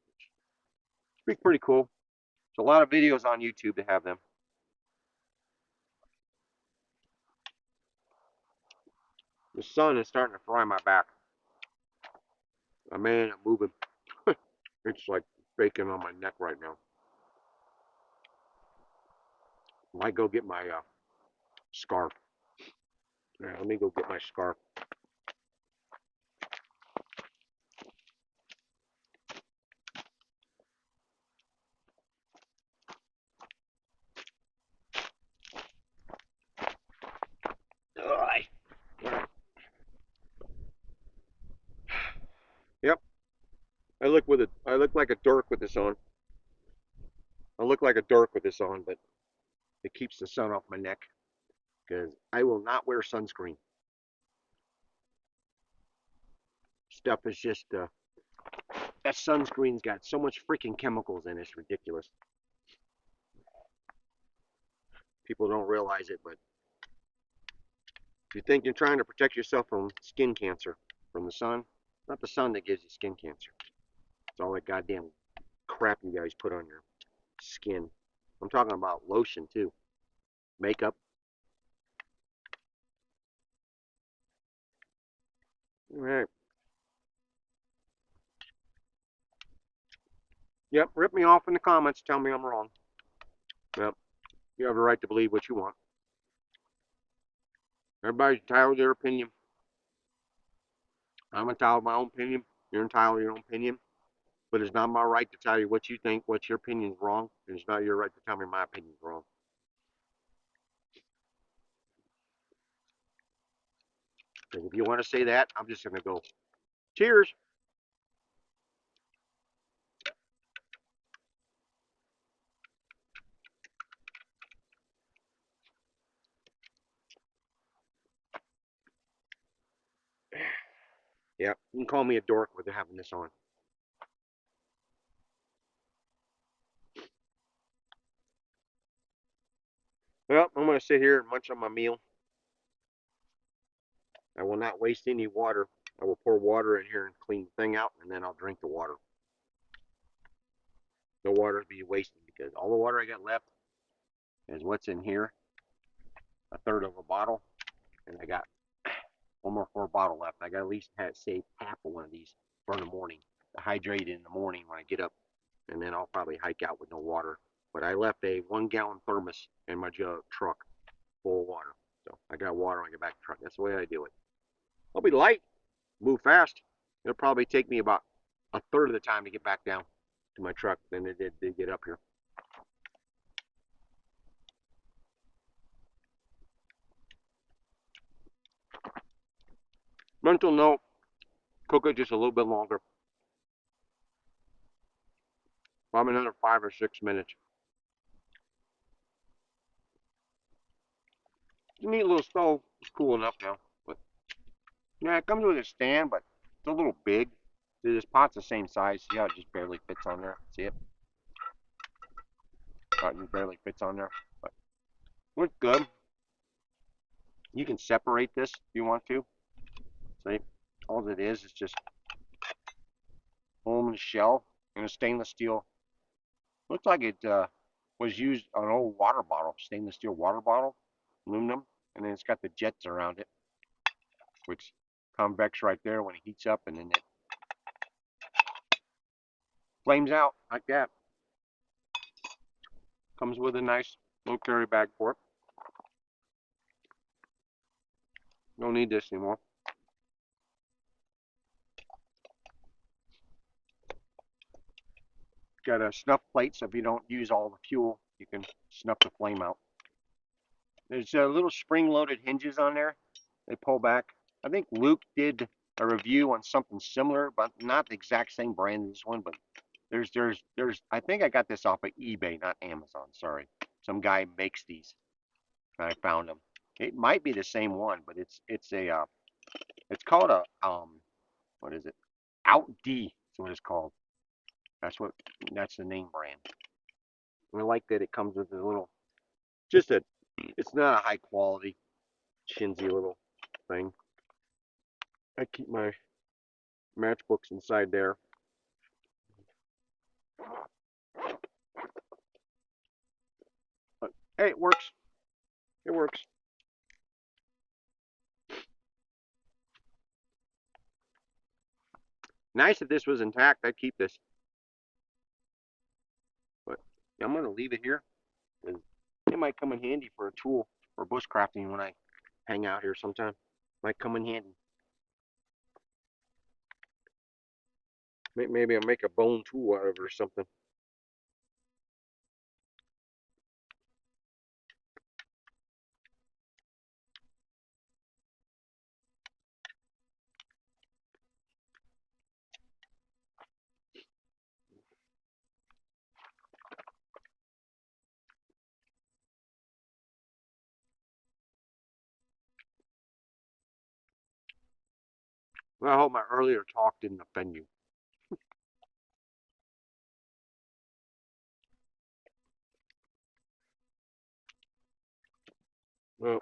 It's pretty cool. There's a lot of videos on YouTube to have them. The sun is starting to fry my back. Man, I'm moving. It's like baking on my neck right now. I might go get my scarf. Yeah, let me go get my scarf. Ugh. Yep, I look like a dork with this on. I look like a dork with this on, but it keeps the sun off my neck because I will not wear sunscreen. Stuff is just that sunscreen's got so much freaking chemicals in it. It's ridiculous. People don't realize it, but if you think you're trying to protect yourself from skin cancer from the sun, it's not the sun that gives you skin cancer. It's all that goddamn crap you guys put on your skin. I'm talking about lotion too, makeup. All right. Yep. Rip me off in the comments. Tell me I'm wrong. Yep. You have a right to believe what you want. Everybody's entitled to their opinion. I'm entitled to my own opinion. You're entitled to your own opinion. But it's not my right to tell you what you think, what your opinion is wrong. And it's not your right to tell me my opinion is wrong. Because if you want to say that, I'm just gonna go. Cheers. Yeah, you can call me a dork with having this on. Well, I'm gonna sit here and munch on my meal. I will not waste any water. I will pour water in here and clean the thing out, and then I'll drink the water. No water to be wasted because all the water I got left is what's in here, a third of a bottle, and I got one more full bottle left. I got at least save half of one of these for the morning, to hydrate in the morning when I get up, and then I'll probably hike out with no water. But I left a 1 gallon thermos in my truck full of water, so I got water when I get back to the truck. That's the way I do it. I'll be light, move fast. It'll probably take me about a third of the time to get back down to my truck than it did to get up here. Mental note, cook it just a little bit longer. Probably another 5 or 6 minutes. It's a neat little stove. It's cool enough now. But yeah, it comes with a stand, but it's a little big. This pot's the same size. See how it just barely fits on there? See it? It just barely fits on there. But looks good. You can separate this if you want to. See? All it is just aluminum shell and a stainless steel. Looks like it was used on an old water bottle, stainless steel water bottle, aluminum, and then it's got the jets around it, which convex right there when it heats up, and then it flames out like that. Comes with a nice little carry bag for it. Don't need this anymore. Got a snuff plate, so if you don't use all the fuel, you can snuff the flame out. There's little spring-loaded hinges on there. They pull back. I think Luke did a review on something similar, but not the exact same brand as this one. But there's. I think I got this off of eBay, not Amazon. Sorry, some guy makes these. And I found them. It might be the same one, but it's called a what is it? Out D. That's what it's called. That's the name brand. And I like that it comes with a little, just a, it's not a high quality, chintzy little thing. I keep my matchbooks inside there. But hey, it works. It works. Nice if this was intact. I'd keep this. But I'm gonna leave it here because it might come in handy for a tool for bushcrafting when I hang out here sometime. Might come in handy. Maybe I'll make a bone tool out of it or something. Well, I hope my earlier talk didn't offend you. Well,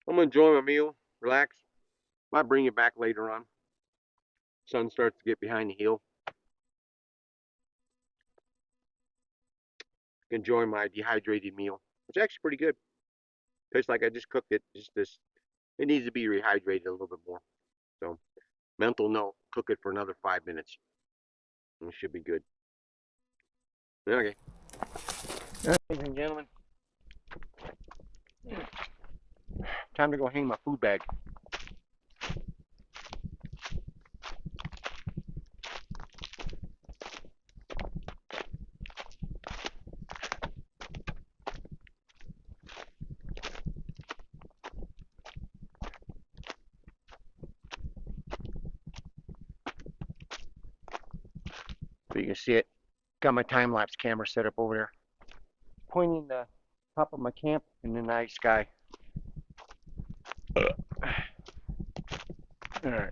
I'm gonna enjoy my meal, relax. Might bring you back later on. Sun starts to get behind the hill. Enjoy my dehydrated meal. It's actually pretty good. Tastes like I just cooked it. Just this, it needs to be rehydrated a little bit more. So, mental note: cook it for another 5 minutes. And it should be good. Okay. Ladies and gentlemen, time to go hang my food bag. But you can see it. Got my time lapse camera set up over there, pointing the top of my camp in the night sky. All right,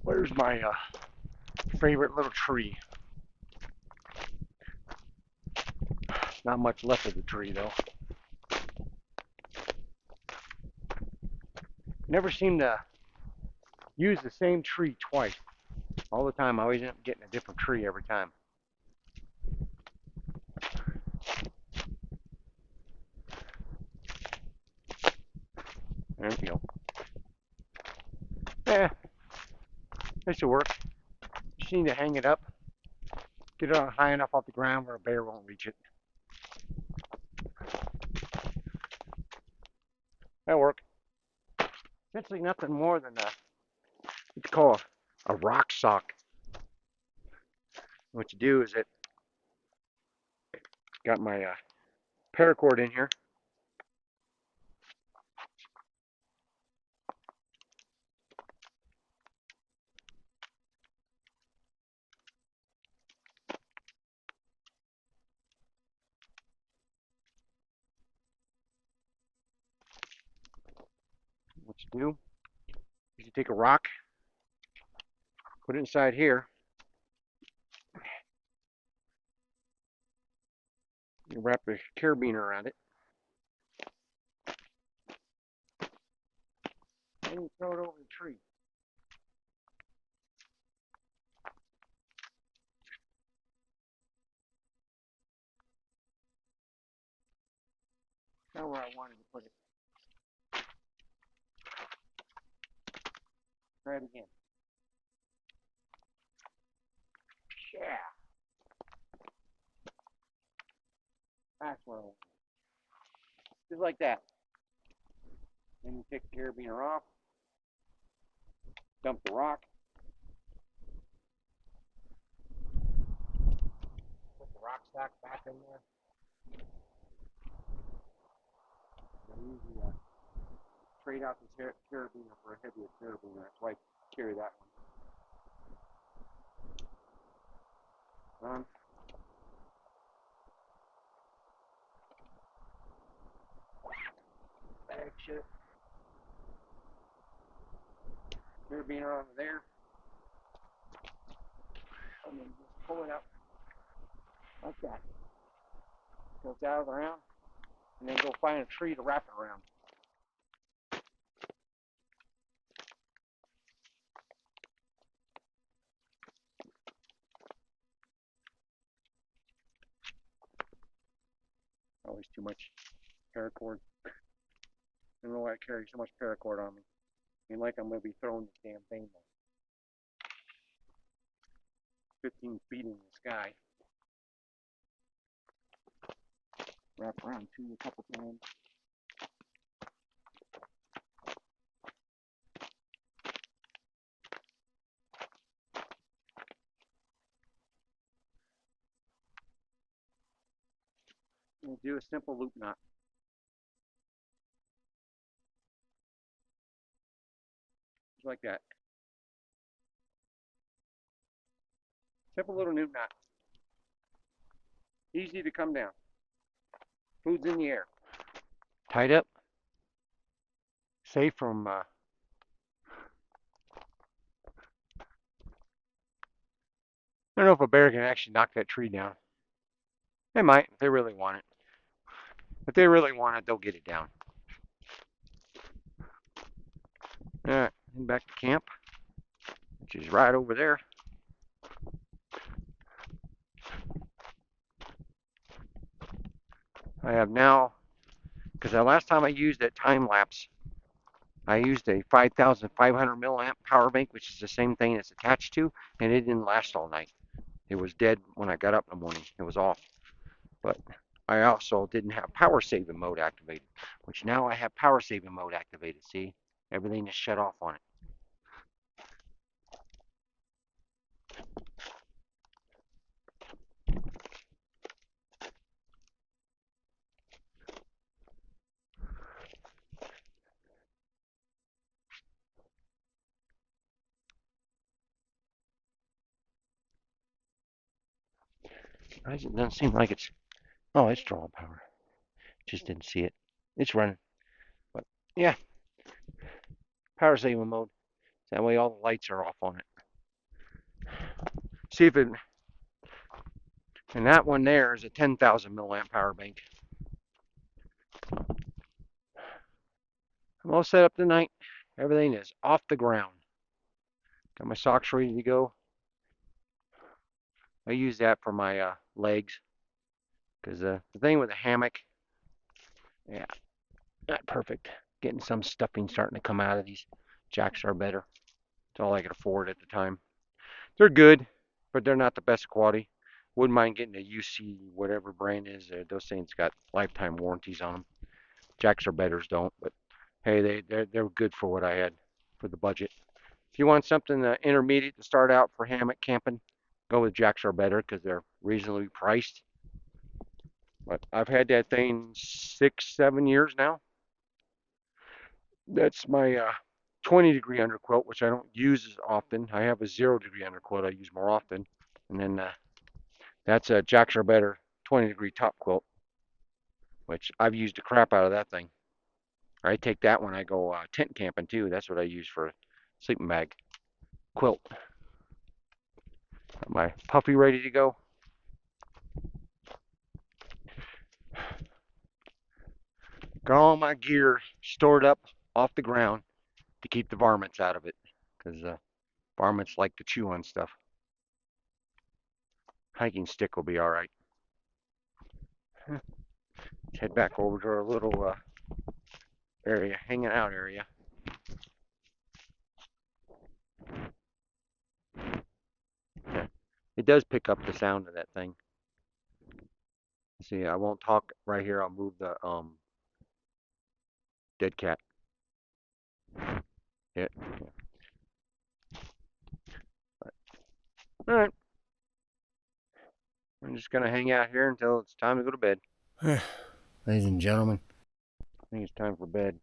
where's my favorite little tree? Not much left of the tree though. Never seem to use the same tree twice. All the time, I always end up getting a different tree every time. There we go. Eh, this will work. Just need to hang it up, get it on high enough off the ground where a bear won't reach it. That'll work. Essentially nothing more than it's called a rock sock. What you do is it got my paracord in here. What you do is you take a rock, put it inside here. You wrap a carabiner around it, and you throw it over the tree. Not where I wanted to put it. Try it again. Yeah, that's where I want it. Just like that. Then you take the carabiner off, dump the rock, put the rock stack back in there. I usually trade out the carabiner for a heavier carabiner. That's why I carry that one. Bag shit. Carabiner onto there. And then just pull it up like that. So it's out of the round. And then go find a tree to wrap it around. Always too much paracord. I don't know why I carry so much paracord on me. I mean, like I'm going to be throwing this damn thing 15 feet in the sky. Wrap around two a couple times. And do a simple loop knot. Just like that. Simple little loop knot. Easy to come down. Food's in the air. Tied up. Safe from I don't know if a bear can actually knock that tree down. They might if they really want it. If they really want it, they'll get it down. Alright, heading back to camp, which is right over there. I have now, because the last time I used that time lapse, I used a 5,500 milliamp power bank, which is the same thing it's attached to, and it didn't last all night. It was dead when I got up in the morning. It was off. But I also didn't have power saving mode activated, which now I have power saving mode activated. See, everything is shut off on it. It doesn't seem like it's. Oh, it's drawing power. Just didn't see it. It's running. But yeah, power saving mode. That way all the lights are off on it. See if it. And that one there is a 10,000 milliamp power bank. I'm all set up tonight. Everything is off the ground. Got my socks ready to go. I use that for my legs because the thing with the hammock, yeah, not perfect. Getting some stuffing starting to come out of these jacks are better. It's all I could afford at the time. They're good, but they're not the best quality. Wouldn't mind getting a UC whatever brand is. Those things got lifetime warranties on them. Jacks are betters don't, but hey, they're good for what I had for the budget. If you want something intermediate to start out for hammock camping, go with Jacks are better because they're reasonably priced. But I've had that thing 6, 7 years now. That's my 20-degree underquilt, which I don't use as often. I have a 0-degree underquilt I use more often. And then that's a Jacks are better 20-degree top quilt, which I've used the crap out of that thing. I take that when I go tent camping too. That's what I use for a sleeping bag quilt. Got my puffy ready to go. Got all my gear stored up off the ground to keep the varmints out of it, because varmints like to chew on stuff. Hiking stick will be all right. Let's head back over to our little area, hanging out area. Yeah, it does pick up the sound of that thing. See, I won't talk right here. I'll move the dead cat. Yeah. All right, I'm just gonna hang out here until it's time to go to bed. Ladies and gentlemen, I think it's time for bed.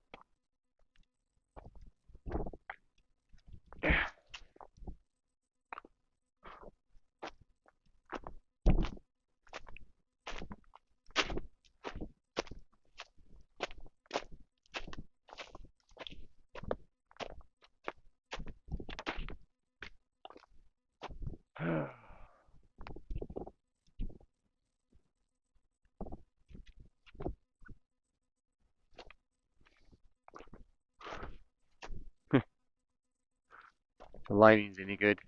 The lighting's any good.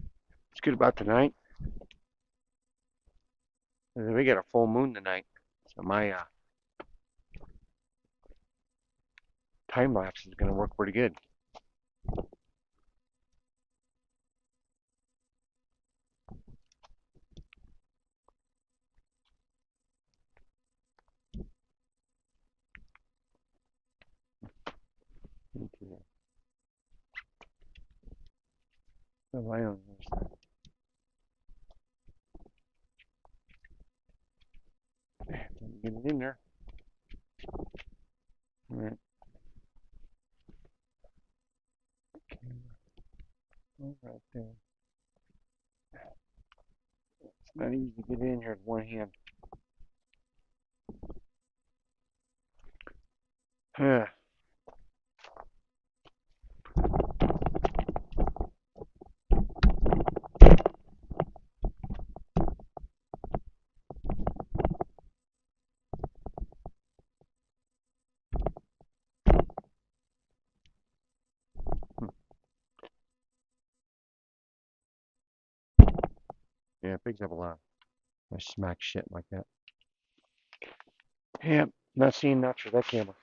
It's good about tonight. We got a full moon tonight, so my time lapse is gonna work pretty good. The light on this side. Get it in there. All right. Camera right there. It's not easy to get in here with one hand. Yeah. Yeah, it picks up a lot. I smack shit like that. Yeah, not seeing much for that camera.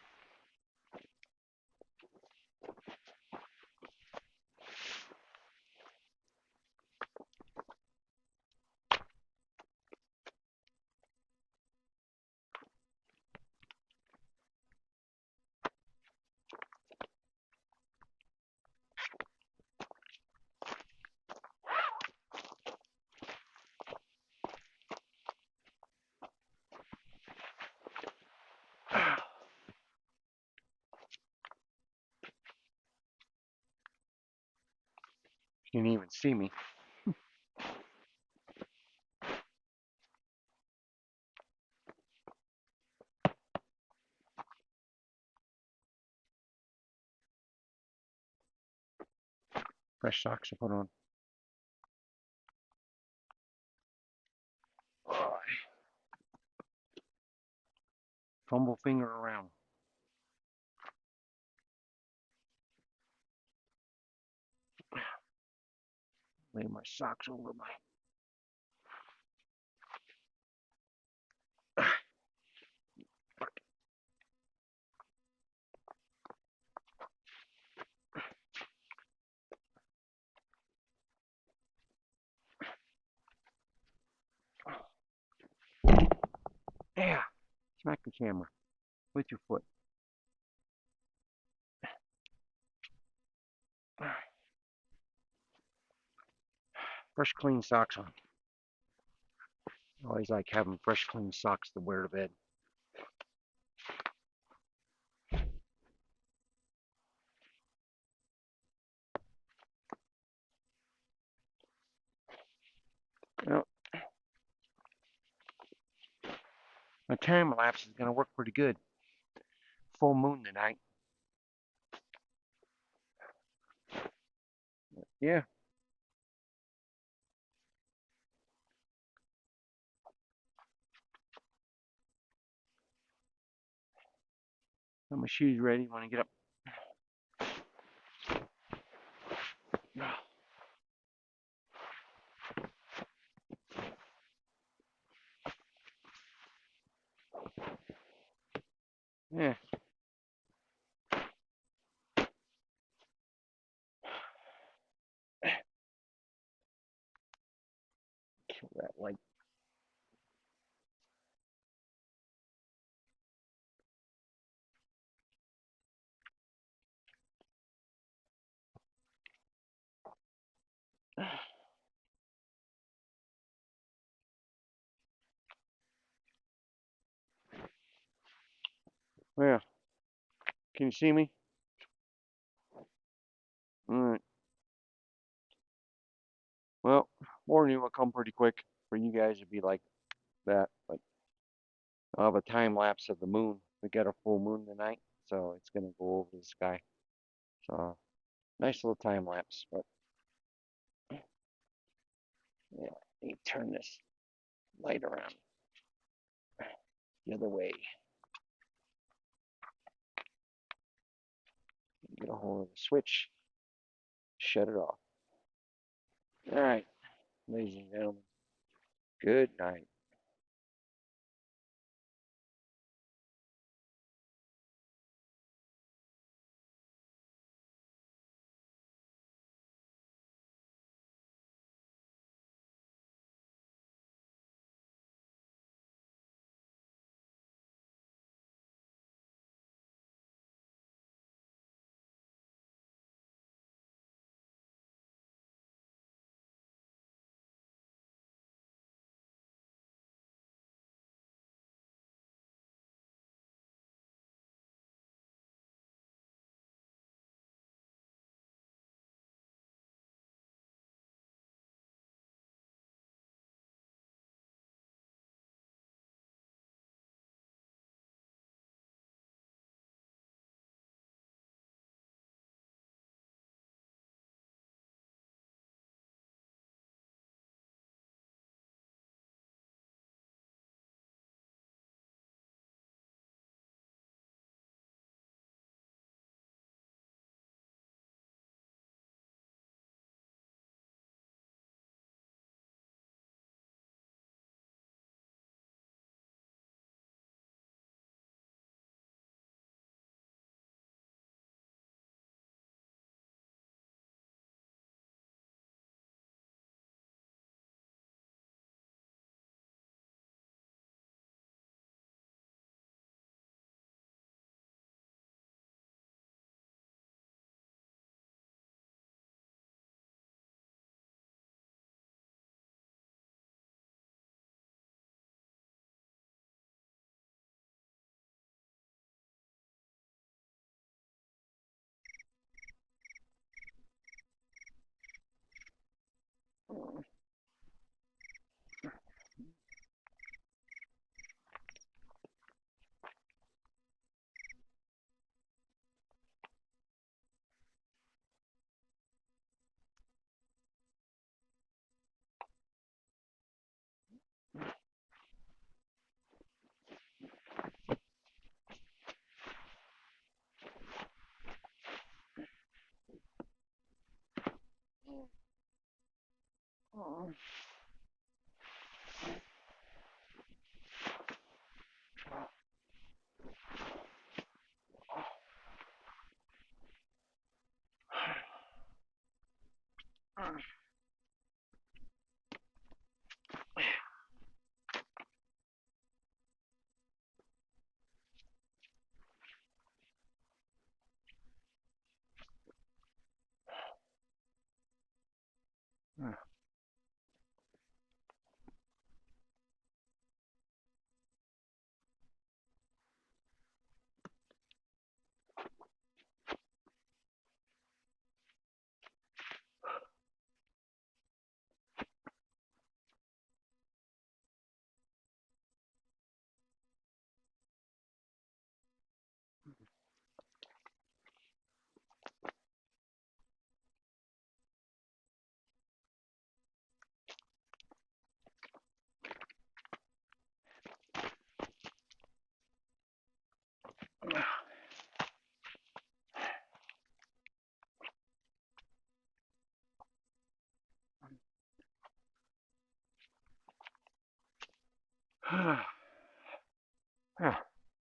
You can't even see me. Fresh socks to put on. Oh, fumble finger around. Lay my socks over my. Yeah, smack the camera with your foot. Fresh, clean socks on. I always like having fresh, clean socks to wear to bed. Well, my time lapse is gonna work pretty good. Full moon tonight. Yeah, got my shoes ready when I get up. Yeah, kill that light. Yeah, can you see me? All right. Well, morning will come pretty quick for you guys to be like that, but I'll have a time lapse of the moon. We got a full moon tonight, so it's gonna go over the sky. So nice little time lapse. But yeah, let me turn this light around the other way. Get a hold of the switch, shut it off. All right, ladies and gentlemen, good night.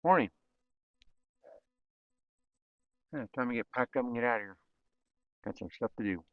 Morning. Time to get packed up and get out of here. Got some stuff to do.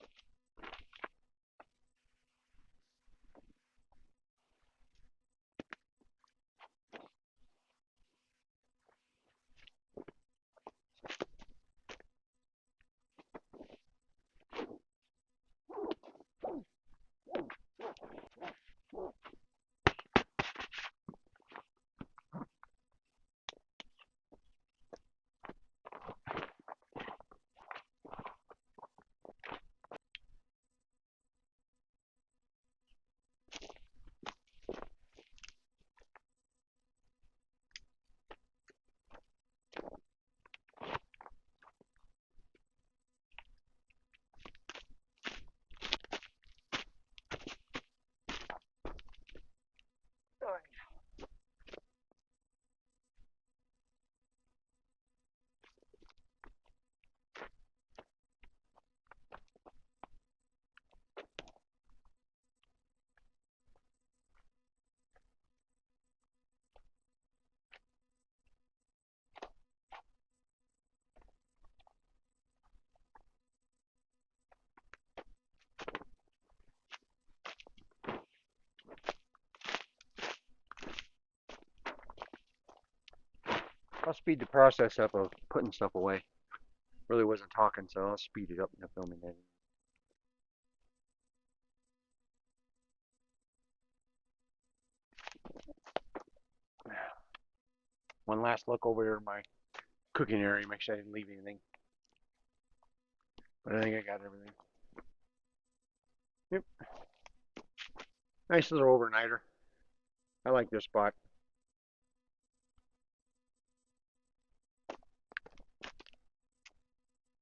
I'll speed the process up of putting stuff away. Really wasn't talking, so I'll speed it up in the filming editing. One last look over here at my cooking area, make sure I didn't leave anything. But I think I got everything. Yep. Nice little overnighter. I like this spot.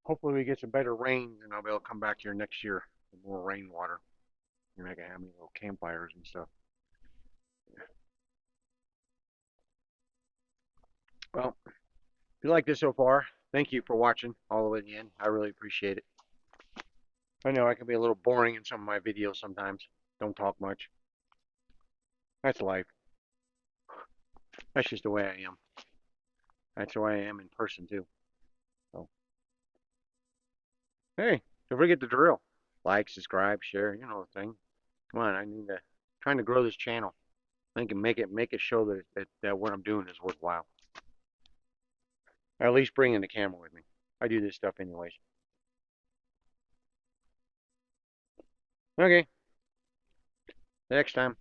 Hopefully we get some better rain and I'll be able to come back here next year with more rainwater. And I can have me little campfires and stuff. Well, if you like this so far, thank you for watching all the way to the end. I really appreciate it. I know I can be a little boring in some of my videos sometimes. Don't talk much. That's life. That's just the way I am. That's the way I am in person too. So, hey, don't forget the drill. Like, subscribe, share, you know the thing. Come on, I need to trying to grow this channel. I think and make it show that what I'm doing is worthwhile. Or at least bringing the camera with me. I do this stuff anyways. Okay, next time.